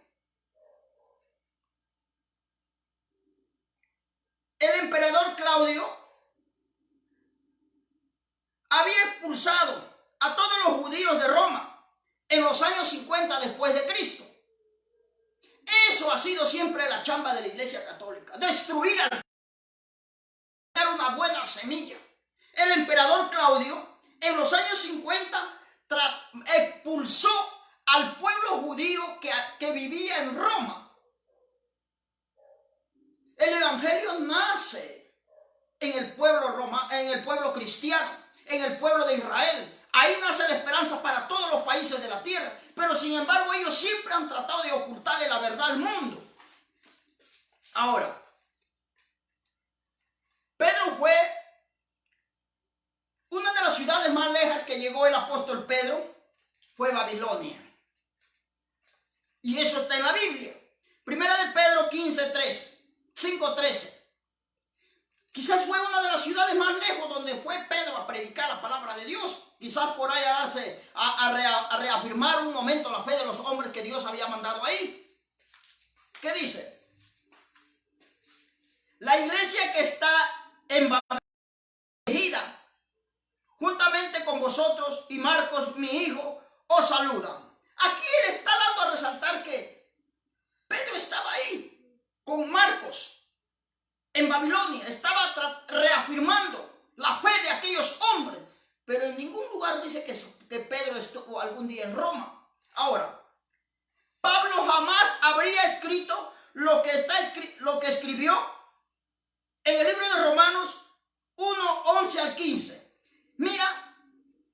El emperador Claudio había expulsado a todos los judíos de Roma en los años 50 después de Cristo. Eso ha sido siempre la chamba de la Iglesia Católica, destruir dar una buena semilla. El emperador Claudio en los años 50 expulsó al pueblo judío que vivía en Roma. El evangelio nace en el pueblo cristiano, en el pueblo de Israel. Ahí nace la esperanza para todos los países de la tierra. Pero sin embargo ellos siempre han tratado de ocultarle la verdad al mundo. Ahora, Pedro fue una de las ciudades más lejas que llegó el apóstol Pedro, fue Babilonia. Y eso está en la Biblia. Primera de Pedro 5:13. Quizás fue una de las ciudades más lejos donde fue Pedro a predicar la palabra de Dios. Quizás por ahí a reafirmar un momento la fe de los hombres que Dios había mandado ahí. ¿Qué dice? La iglesia que está en Babilonia, juntamente con vosotros y Marcos, mi hijo, os saludan. Aquí él está dando a resaltar que Pedro estaba ahí con Marcos en Babilonia, estaba reafirmando la fe de aquellos hombres, pero en ningún lugar dice que Pedro estuvo algún día en Roma. Ahora, Pablo jamás habría escrito lo que escribió en el libro de Romanos 1:11 al 15. Mira,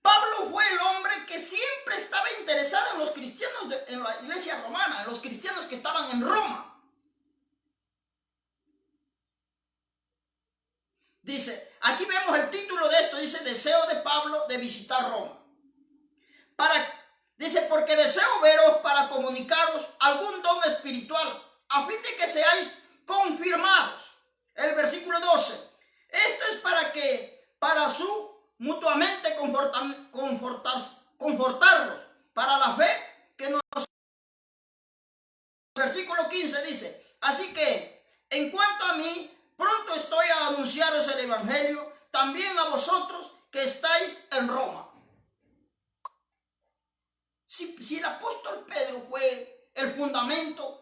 Pablo fue el hombre que siempre estaba interesado en los cristianos, en la iglesia romana, en los cristianos que estaban en Roma. Dice, aquí vemos el título de esto, dice, deseo de Pablo de visitar Roma. Dice, porque deseo veros para comunicaros algún don espiritual, a fin de que seáis confirmados. El versículo 12, esto es para su mutuamente confortarlos, para la fe que nos... Versículo 15 dice, así que, en cuanto a mí, pronto estoy a anunciaros el evangelio, también a vosotros que estáis en Roma. Si el apóstol Pedro fue el fundamento,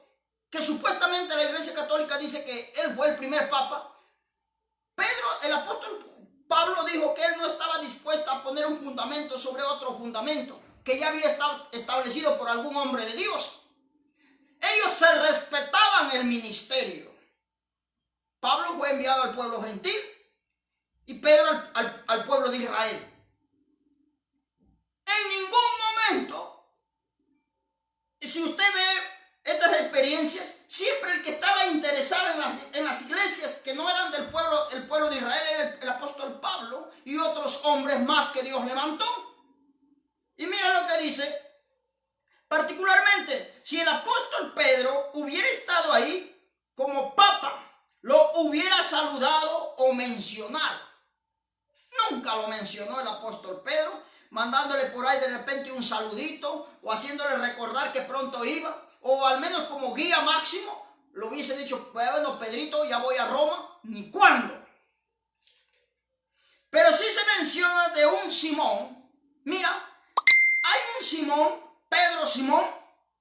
que supuestamente la Iglesia Católica dice que él fue el primer papa, el apóstol Pablo dijo que él no estaba dispuesto a poner un fundamento sobre otro fundamento, que ya había estado establecido por algún hombre de Dios. Ellos se respetaban el ministerio. Pablo fue enviado al pueblo gentil y Pedro al pueblo de Israel. En ningún momento, si usted ve estas experiencias, siempre y otros hombres más que Dios levantó. Y mira lo que dice, particularmente, si el apóstol Pedro hubiera estado ahí como papa, lo hubiera saludado o mencionado. Nunca lo mencionó el apóstol Pedro, mandándole por ahí de repente un saludito o haciéndole recordar que pronto iba, o al menos como guía máximo, lo hubiese dicho, bueno, Pedrito, ya voy a Roma, ni cuándo. Pero sí se menciona de un Simón. Mira, hay un Simón, Pedro Simón,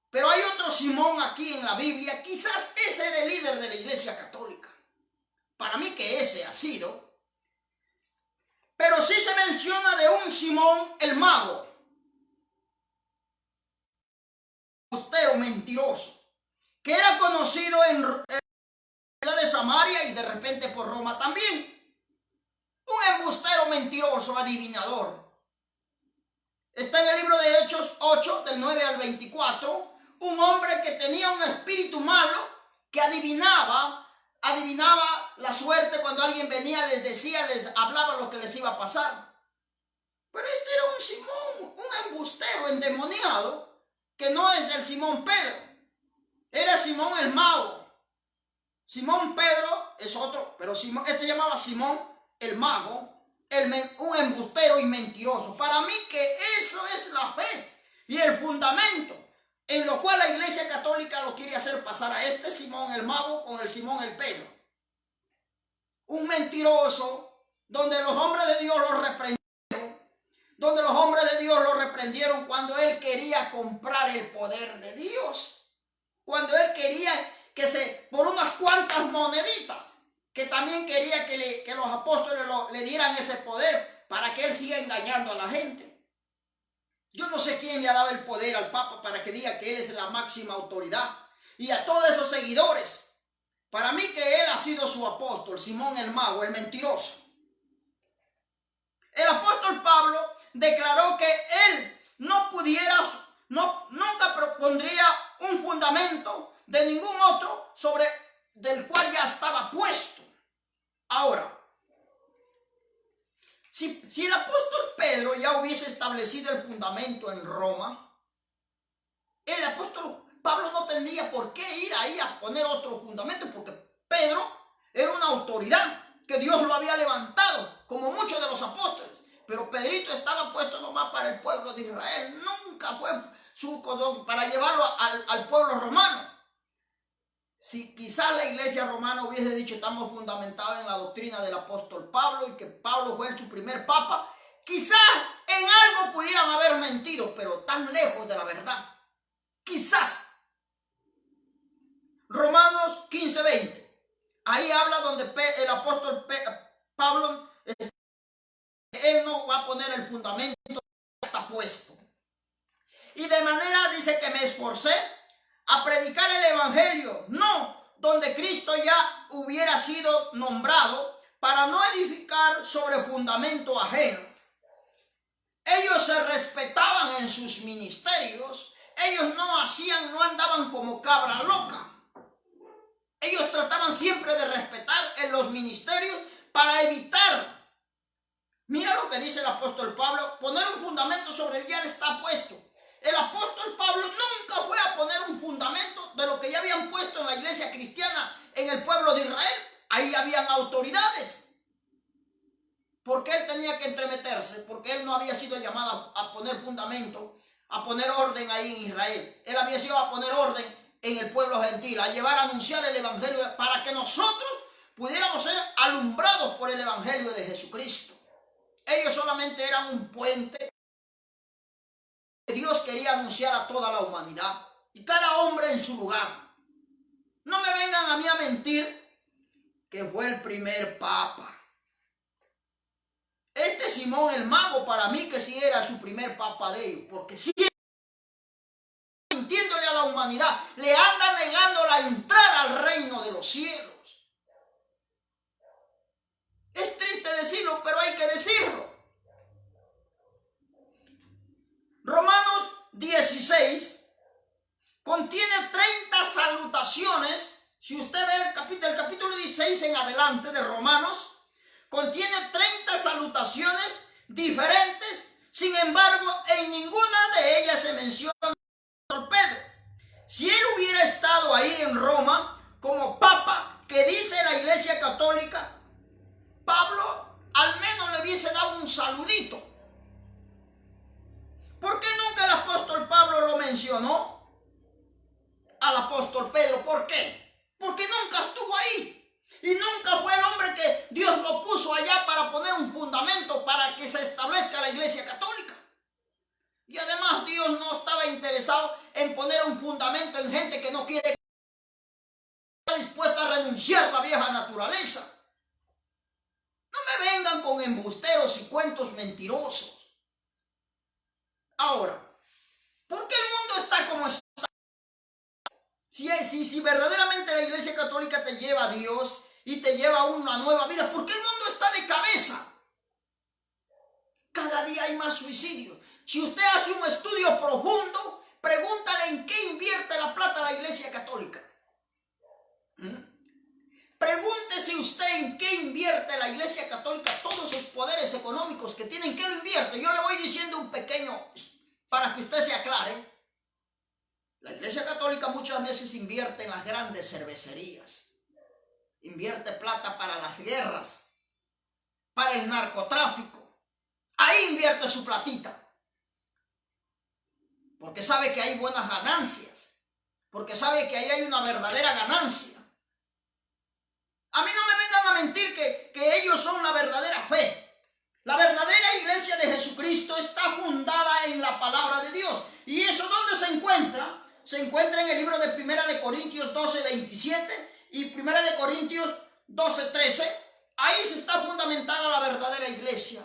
pero hay otro Simón aquí en la Biblia. Quizás ese era el líder de la Iglesia Católica. Para mí que ese ha sido. Pero sí se menciona de un Simón el mago, embustero, mentiroso, que era conocido en la ciudad de Samaria y de repente por Roma también. Un embustero, mentiroso, adivinador. Está en el libro de Hechos 8, del 9 al 24, un hombre que tenía un espíritu malo, que adivinaba la suerte cuando alguien venía, les decía, les hablaba lo que les iba a pasar. Pero este era un Simón, un embustero endemoniado, que no es del Simón Pedro, era Simón el mago. Simón Pedro es otro, pero Simón, este llamaba Simón el mago, un embustero y mentiroso. Para mí que eso es la fe y el fundamento en lo cual la Iglesia Católica lo quiere hacer pasar a este Simón el mago con el Simón el Pedro. Un mentiroso donde los hombres de Dios lo reprendieron, cuando él quería comprar el poder de Dios, cuando él quería por unas cuantas moneditas, que también quería que los apóstoles le dieran ese poder para que él siga engañando a la gente. Yo no sé quién le ha dado el poder al Papa para que diga que él es la máxima autoridad, y a todos esos seguidores. Para mí que él ha sido su apóstol, Simón el mago, el mentiroso. El apóstol Pablo declaró que él nunca propondría un fundamento de ningún otro del cual ya estaba puesto. Ahora, si el apóstol Pedro ya hubiese establecido el fundamento en Roma, el apóstol Pablo no tendría por qué ir ahí a poner otro fundamento, porque Pedro era una autoridad que Dios lo había levantado, como muchos de los apóstoles. Pero Pedrito estaba puesto nomás para el pueblo de Israel, nunca fue para llevarlo al pueblo romano. Si quizás la iglesia romana hubiese dicho estamos fundamentados en la doctrina del apóstol Pablo y que Pablo fue su primer papa, quizás en algo pudieran haber mentido, pero tan lejos de la verdad. Quizás. Romanos 15:20. Ahí habla donde el apóstol Pablo, él no va a poner el fundamento, está puesto. Y de manera dice que me esforcé a predicar el evangelio, no donde Cristo ya hubiera sido nombrado, para no edificar sobre fundamento ajeno. Ellos se respetaban en sus ministerios, ellos no andaban como cabra loca. Ellos trataban siempre de respetar en los ministerios para evitar. Mira lo que dice el apóstol Pablo, poner un fundamento sobre el ya está puesto. El apóstol Pablo nunca fue a poner un fundamento de lo que ya habían puesto en la iglesia cristiana en el pueblo de Israel. Ahí habían autoridades. ¿Por qué él tenía que entremeterse? Porque él no había sido llamado a poner fundamento, a poner orden ahí en Israel. Él había sido a poner orden en el pueblo gentil, a llevar a anunciar el evangelio para que nosotros pudiéramos ser alumbrados por el evangelio de Jesucristo. Ellos solamente eran un puente. Dios quería anunciar a toda la humanidad y cada hombre en su lugar. No me vengan a mí a mentir que fue el primer papa. Este Simón el mago, para mí que sí era su primer papa de ellos, porque siempre mintiéndole a la humanidad, le anda negando la entrada al reino de los cielos. Es triste decirlo, pero hay que decirlo. Romanos 16 contiene 30 salutaciones. Si usted ve el capítulo 16 en adelante de Romanos, contiene 30 salutaciones diferentes. Sin embargo, en ninguna de ellas se menciona a Pedro. Si él hubiera estado ahí en Roma como papa, que dice la Iglesia Católica, Pablo al menos le hubiese dado un saludito. ¿Por qué nunca el apóstol Pablo lo mencionó al apóstol Pedro? ¿Por qué? Porque nunca estuvo ahí. Y nunca fue el hombre que Dios lo puso allá para poner un fundamento para que se establezca la Iglesia Católica. Y además Dios no estaba interesado en poner un fundamento en gente que no quiere, está dispuesta a renunciar a la vieja naturaleza. No me vengan con embusteros y cuentos mentirosos. Ahora, ¿por qué el mundo está como está? Si verdaderamente la Iglesia Católica te lleva a Dios y te lleva a una nueva vida, ¿por qué el mundo está de cabeza? Cada día hay más suicidios. Si usted hace un estudio profundo, pregúntale en qué invierte la plata la Iglesia Católica. Pregúntese usted en qué invierte la Iglesia Católica todos sus poderes económicos que tienen. ¿Qué lo invierte? Yo le voy diciendo un pequeño para que usted se aclare. La Iglesia Católica muchas veces invierte en las grandes cervecerías. Invierte plata para las guerras, para el narcotráfico. Ahí invierte su platita. Porque sabe que hay buenas ganancias. Porque sabe que ahí hay una verdadera ganancia. A mí no me vengan a mentir que ellos son la verdadera fe. La verdadera iglesia de Jesucristo está fundada en la palabra de Dios. ¿Y eso dónde se encuentra? Se encuentra en el libro de 1 Corintios 12, 27 y 1 Corintios 12, 13. Ahí se está fundamentada la verdadera iglesia,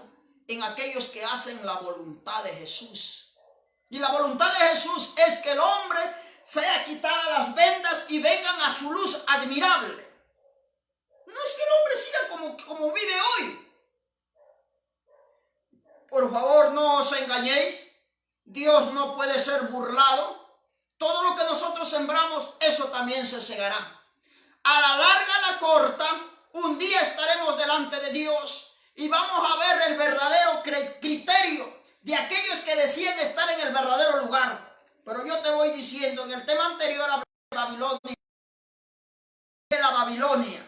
en aquellos que hacen la voluntad de Jesús. Y la voluntad de Jesús es que el hombre sea quitada las vendas y vengan a su luz admirable. No es que el hombre siga como vive hoy. Por favor, no os engañéis. Dios no puede ser burlado. Todo lo que nosotros sembramos, eso también se segará. A la larga, a la corta, un día estaremos delante de Dios y vamos a ver el verdadero criterio de aquellos que decían estar en el verdadero lugar. Pero yo te voy diciendo, en el tema anterior hablé de la Babilonia,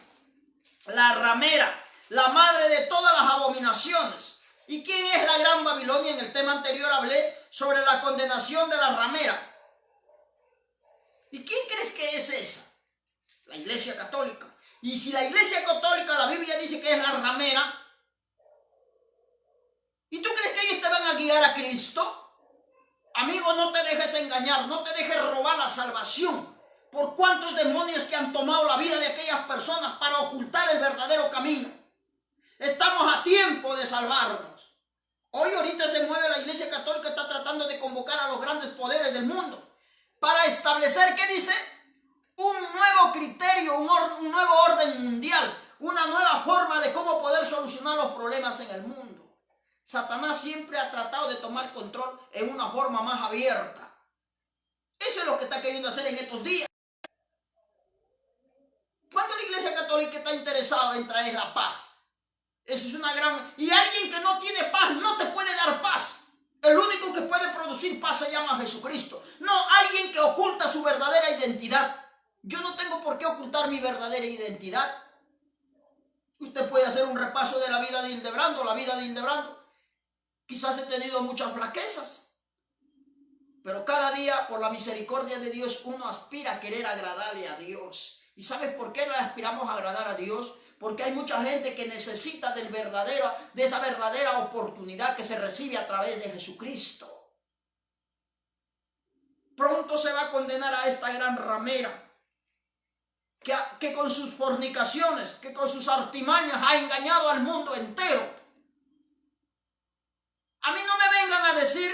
la ramera, la madre de todas las abominaciones. ¿Y quién es la gran Babilonia? En el tema anterior hablé sobre la condenación de la ramera. ¿Y quién crees que es esa? La Iglesia Católica. Y si la Iglesia Católica, la Biblia dice que es la ramera, ¿y tú crees que ellos te van a guiar a Cristo? Amigo, no te dejes engañar, no te dejes robar la salvación. Por cuántos demonios que han tomado la vida de aquellas personas para ocultar el verdadero camino. Estamos a tiempo de salvarnos. Hoy ahorita se mueve la Iglesia Católica, está tratando de convocar a los grandes poderes del mundo para establecer, ¿qué dice? Un nuevo criterio, un nuevo orden mundial, una nueva forma de cómo poder solucionar los problemas en el mundo. Satanás siempre ha tratado de tomar control en una forma más abierta. Eso es lo que está queriendo hacer en estos días. ¿Cuándo la Iglesia Católica está interesada en traer la paz? Eso es una gran... Y alguien que no tiene paz no te puede dar paz. El único que puede producir paz se llama Jesucristo. No alguien que oculta su verdadera identidad. Yo no tengo por qué ocultar mi verdadera identidad. Usted puede hacer un repaso de la vida de Hildebrando, Quizás he tenido muchas flaquezas. Pero cada día, por la misericordia de Dios, uno aspira a querer agradarle a Dios. ¿Y sabes por qué le aspiramos a agradar a Dios? Porque hay mucha gente que necesita de esa verdadera oportunidad que se recibe a través de Jesucristo. Pronto se va a condenar a esta gran ramera que con sus fornicaciones, que con sus artimañas ha engañado al mundo entero. A mí no me vengan a decir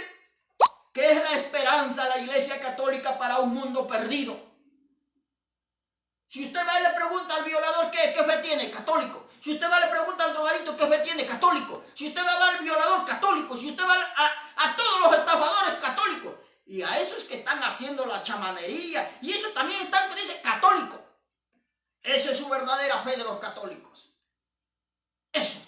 que es la esperanza de la Iglesia Católica para un mundo perdido. Si usted va y le pregunta al violador ¿qué fe tiene? Católico. Si usted va y le pregunta al drogadicto ¿qué fe tiene? Católico. Si usted va al violador, católico. Si usted va a todos los estafadores, católicos. Y a esos que están haciendo la chamanería. Y eso también están que dice católico. Esa es su verdadera fe de los católicos. Eso.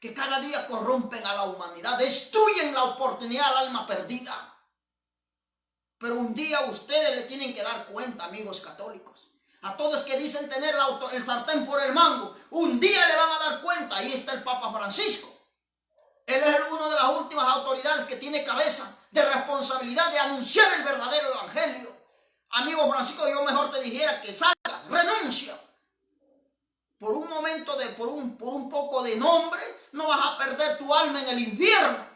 que cada día corrompen a la humanidad, destruyen la oportunidad al alma perdida. Pero un día ustedes le tienen que dar cuenta, amigos católicos. A todos que dicen tener el sartén por el mango, un día le van a dar cuenta. Ahí está el Papa Francisco. Él es uno de las últimas autoridades que tiene cabeza de responsabilidad de anunciar el verdadero evangelio. Amigo Francisco, yo mejor te dijera que salgas, renuncia. Por un momento, por un poco de nombre, no vas a perder tu alma en el infierno.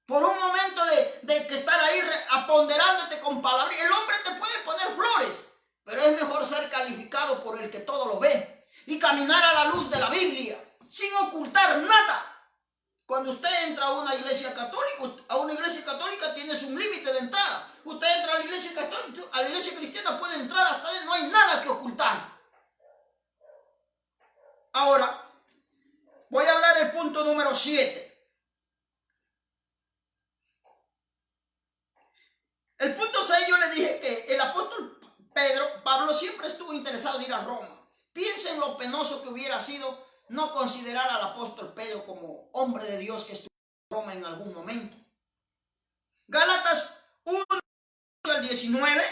Por un momento de que estar ahí aponderándote con palabras. El hombre te puede poner flores, pero es mejor ser calificado por el que todo lo ve y caminar a la luz de la Biblia, sin ocultar nada. Cuando usted entra a una iglesia católica tienes un límite de entrada. Usted entra a la iglesia católica, a la iglesia cristiana puede entrar hasta ahí, no hay nada que ocultar. Ahora, voy a hablar del punto número 7. El punto 6 yo le dije que el apóstol Pablo siempre estuvo interesado en ir a Roma. Piensen lo penoso que hubiera sido no considerar al apóstol Pedro como hombre de Dios que estuvo en Roma en algún momento. Gálatas 1, al 19.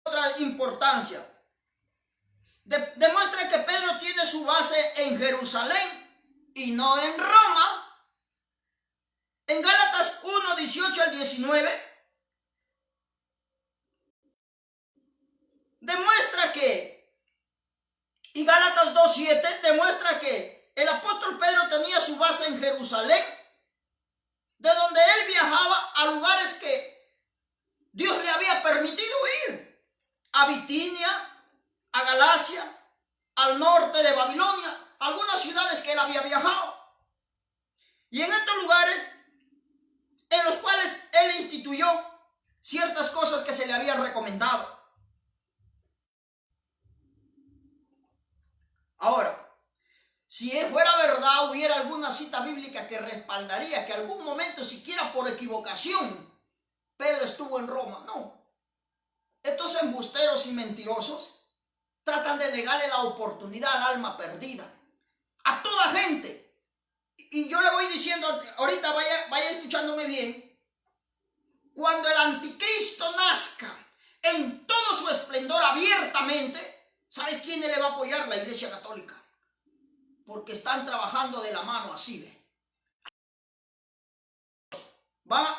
Otra importancia. Demuestra que Pedro tiene su base en Jerusalén y no en Roma. En Gálatas 1, 18 al 19, demuestra que, y Gálatas 2, 7, demuestra que el apóstol Pedro tenía su base en Jerusalén, de donde él viajaba a lugares que Dios le había permitido ir, a Bitinia, a Galacia, al norte de Babilonia, algunas ciudades que él había viajado. Y en estos lugares en los cuales él instituyó ciertas cosas que se le habían recomendado. Ahora, si fuera verdad, hubiera alguna cita bíblica que respaldaría que algún momento, siquiera por equivocación, Pedro estuvo en Roma. No. Estos embusteros y mentirosos tratan de negarle la oportunidad al alma perdida, a toda gente. Y yo le voy diciendo, ahorita vaya escuchándome bien, cuando el anticristo nazca en todo su esplendor abiertamente, ¿sabes quién le va a apoyar? La Iglesia Católica. Porque están trabajando de la mano así, ¿ve?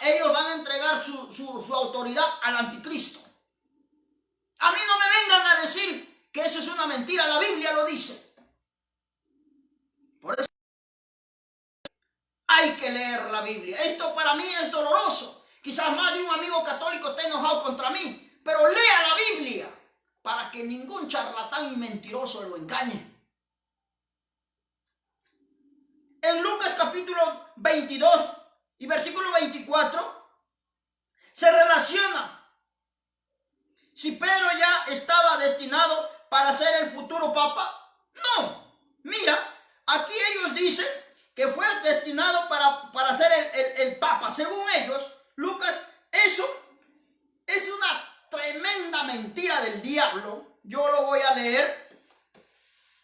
Ellos van a entregar su autoridad al anticristo. A mí no me vengan a decir que eso es una mentira, la Biblia lo dice. Por eso hay que leer la Biblia. Esto para mí es doloroso. Quizás más de un amigo católico esté enojado contra mí, pero lea la Biblia para que ningún charlatán y mentiroso lo engañe. En Lucas capítulo 22 y versículo 24 se relaciona si Pedro ya estaba destinado para ser el futuro papa. No, mira, aquí ellos dicen que fue destinado para ser el papa. Según ellos, Lucas, eso es una tremenda mentira del diablo. Yo lo voy a leer.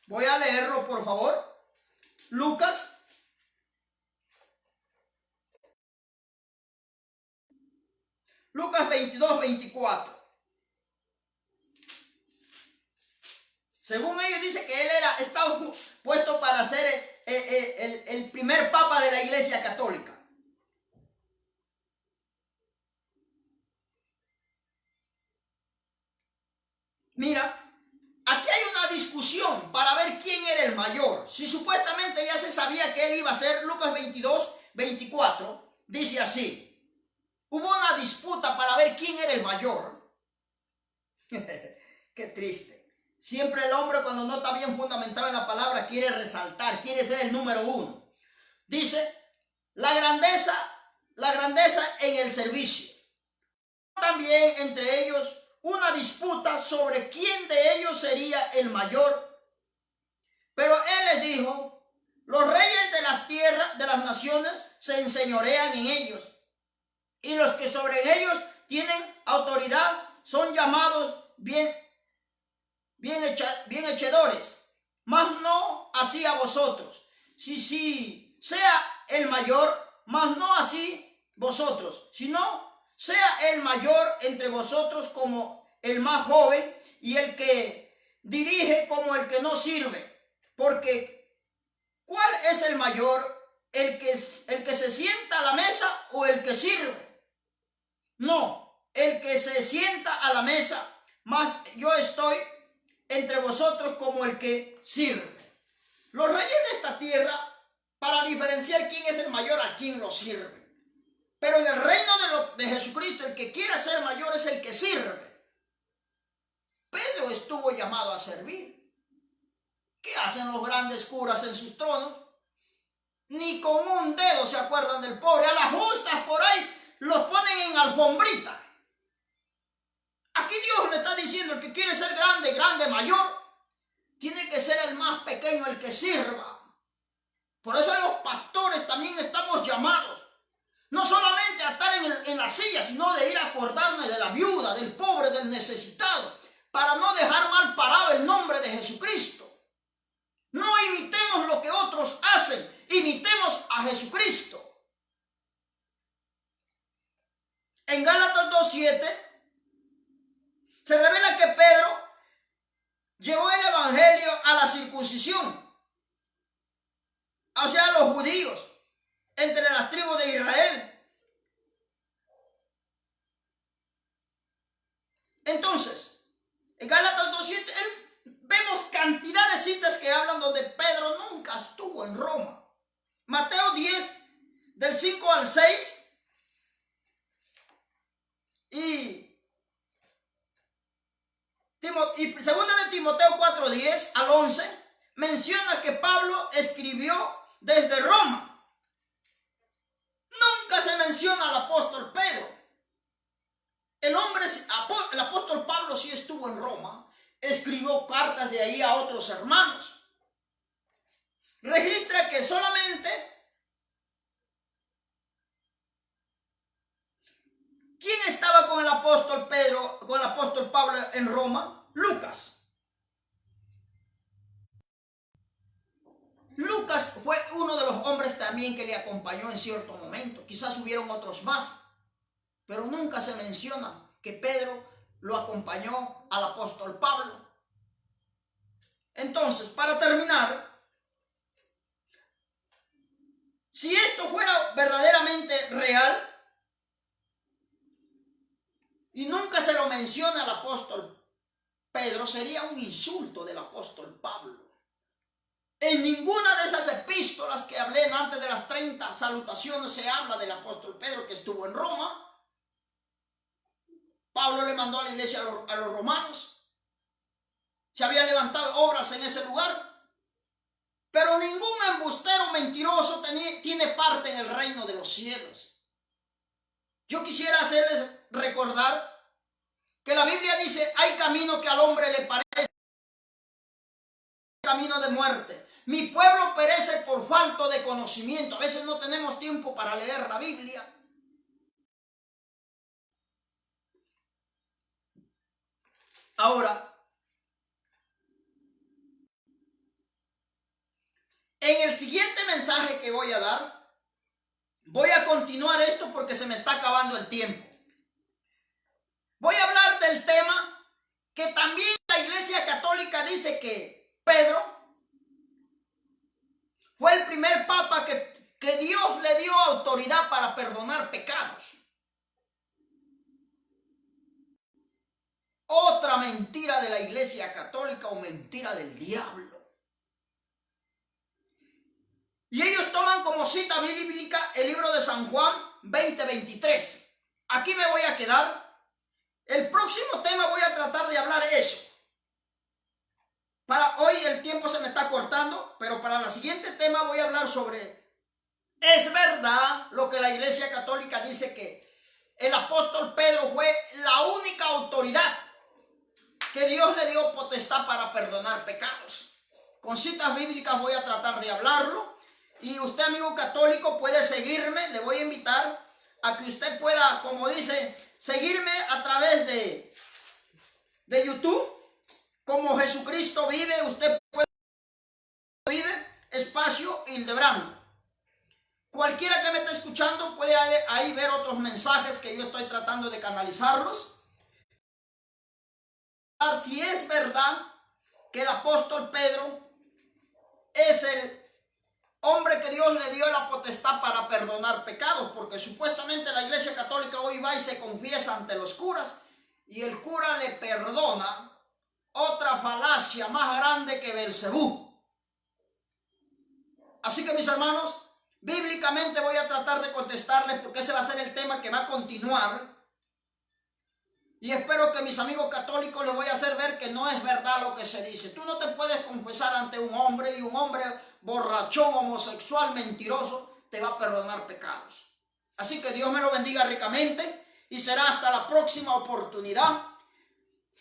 Voy a leerlo, por favor. Lucas Lucas 22, 24. Según ellos dice que él estaba puesto para ser el primer papa de la Iglesia Católica. Mira, aquí hay una discusión para ver quién era el mayor. Si supuestamente ya se sabía que él iba a ser, Lucas 22, 24, dice así. Hubo una disputa para ver quién era el mayor. Qué triste. Siempre el hombre, cuando no está bien fundamentado en la palabra, quiere resaltar, quiere ser el número uno. Dice, la grandeza en el servicio. También entre ellos una disputa sobre quién de ellos sería el mayor. Pero él les dijo, los reyes de las tierras, de las naciones, se enseñorean en ellos. Y los que sobre ellos tienen autoridad son llamados bienhechores. mas no así a vosotros. Si sea el mayor, mas no así vosotros, sino sea el mayor entre vosotros como el más joven, y el que dirige como el que no sirve. Porque ¿cuál es el mayor? ¿El que se sienta a la mesa o el que sirve? No, el que se sienta a la mesa, mas yo estoy entre vosotros como el que sirve. Los reyes de esta tierra, para diferenciar quién es el mayor, a quién lo sirve. Pero en el reino de Jesucristo, el que quiere ser mayor es el que sirve. Pedro estuvo llamado a servir. ¿Qué hacen los grandes curas en sus tronos? Ni con un dedo se acuerdan del pobre. A las justas por ahí los ponen en alfombrita. Aquí Dios le está diciendo: el que quiere ser grande, mayor, tiene que ser el más pequeño, el que sirva. Por eso los pastores también estamos llamados, no solamente a estar en la silla, sino de ir a acordarnos de la viuda, del pobre, del necesitado, para no dejar mal parado el nombre de Jesucristo. No imitemos lo que otros hacen, imitemos a Jesucristo. En Gálatas 2:7 se revela que Pedro llevó el evangelio a la circuncisión, o sea, a los judíos, entre las tribus de Israel. Entonces, en Gálatas 2:7 vemos cantidad de citas que hablan donde Pedro nunca estuvo en Roma. Mateo 10, del 5 al 6, y segunda de Timoteo 4:10 al 11, menciona que Pablo escribió desde Roma. Nunca se menciona al apóstol Pedro. El apóstol Pablo sí estuvo en Roma, escribió cartas de ahí a otros hermanos. Registra que solamente ¿quién estaba con el apóstol Pedro, con el apóstol Pablo en Roma? Lucas. Lucas fue uno de los hombres también que le acompañó en cierto momento. Quizás hubieron otros más, pero nunca se menciona que Pedro lo acompañó al apóstol Pablo. Entonces, para terminar, si esto fuera verdaderamente real y nunca se lo menciona al apóstol Pedro, sería un insulto del apóstol Pablo. En ninguna de esas epístolas que hablé antes de las 30 salutaciones se habla del apóstol Pedro que estuvo en Roma. Pablo le mandó a la iglesia a los romanos. Se había levantado obras en ese lugar. Pero ningún embustero mentiroso tiene parte en el reino de los cielos. Yo quisiera hacerles recordar que la Biblia dice: hay camino que al hombre le parece camino de muerte. Mi pueblo perece por falta de conocimiento. A veces no tenemos tiempo para leer la Biblia. Ahora, en el siguiente mensaje que voy a dar, voy a continuar esto porque se me está acabando el tiempo. Voy a hablar del tema que también la Iglesia Católica dice que Pedro fue el primer papa que Dios le dio autoridad para perdonar pecados. Otra mentira de la Iglesia Católica o mentira del diablo. Y ellos toman como cita bíblica el libro de San Juan 20:23. Aquí me voy a quedar. El próximo tema voy a tratar de hablar eso. Para hoy el tiempo se me está cortando, pero para el siguiente tema voy a hablar sobre: ¿es verdad lo que la Iglesia Católica dice que el apóstol Pedro fue la única autoridad que Dios le dio potestad para perdonar pecados? Con citas bíblicas voy a tratar de hablarlo. Y usted, amigo católico, puede seguirme. Le voy a invitar a que usted pueda, como dice, seguirme a través de YouTube. Como Jesucristo vive, usted puede Espacio Hildebrando. Cualquiera que me esté escuchando puede ahí ver otros mensajes que yo estoy tratando de canalizarlos. Si es verdad que el apóstol Pedro es el hombre que Dios le dio la potestad para perdonar pecados, porque supuestamente la Iglesia Católica hoy va y se confiesa ante los curas y el cura le perdona. Otra falacia más grande que Belcebú. Así que mis hermanos, bíblicamente voy a tratar de contestarles porque ese va a ser el tema que va a continuar. Y espero que mis amigos católicos les voy a hacer ver que no es verdad lo que se dice. Tú no te puedes confesar ante un hombre y un hombre borrachón, homosexual, mentiroso, te va a perdonar pecados. Así que Dios me lo bendiga ricamente y será hasta la próxima oportunidad.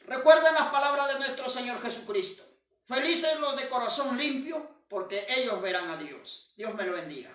Recuerden las palabras de nuestro Señor Jesucristo. Felices los de corazón limpio, porque ellos verán a Dios. Dios me lo bendiga.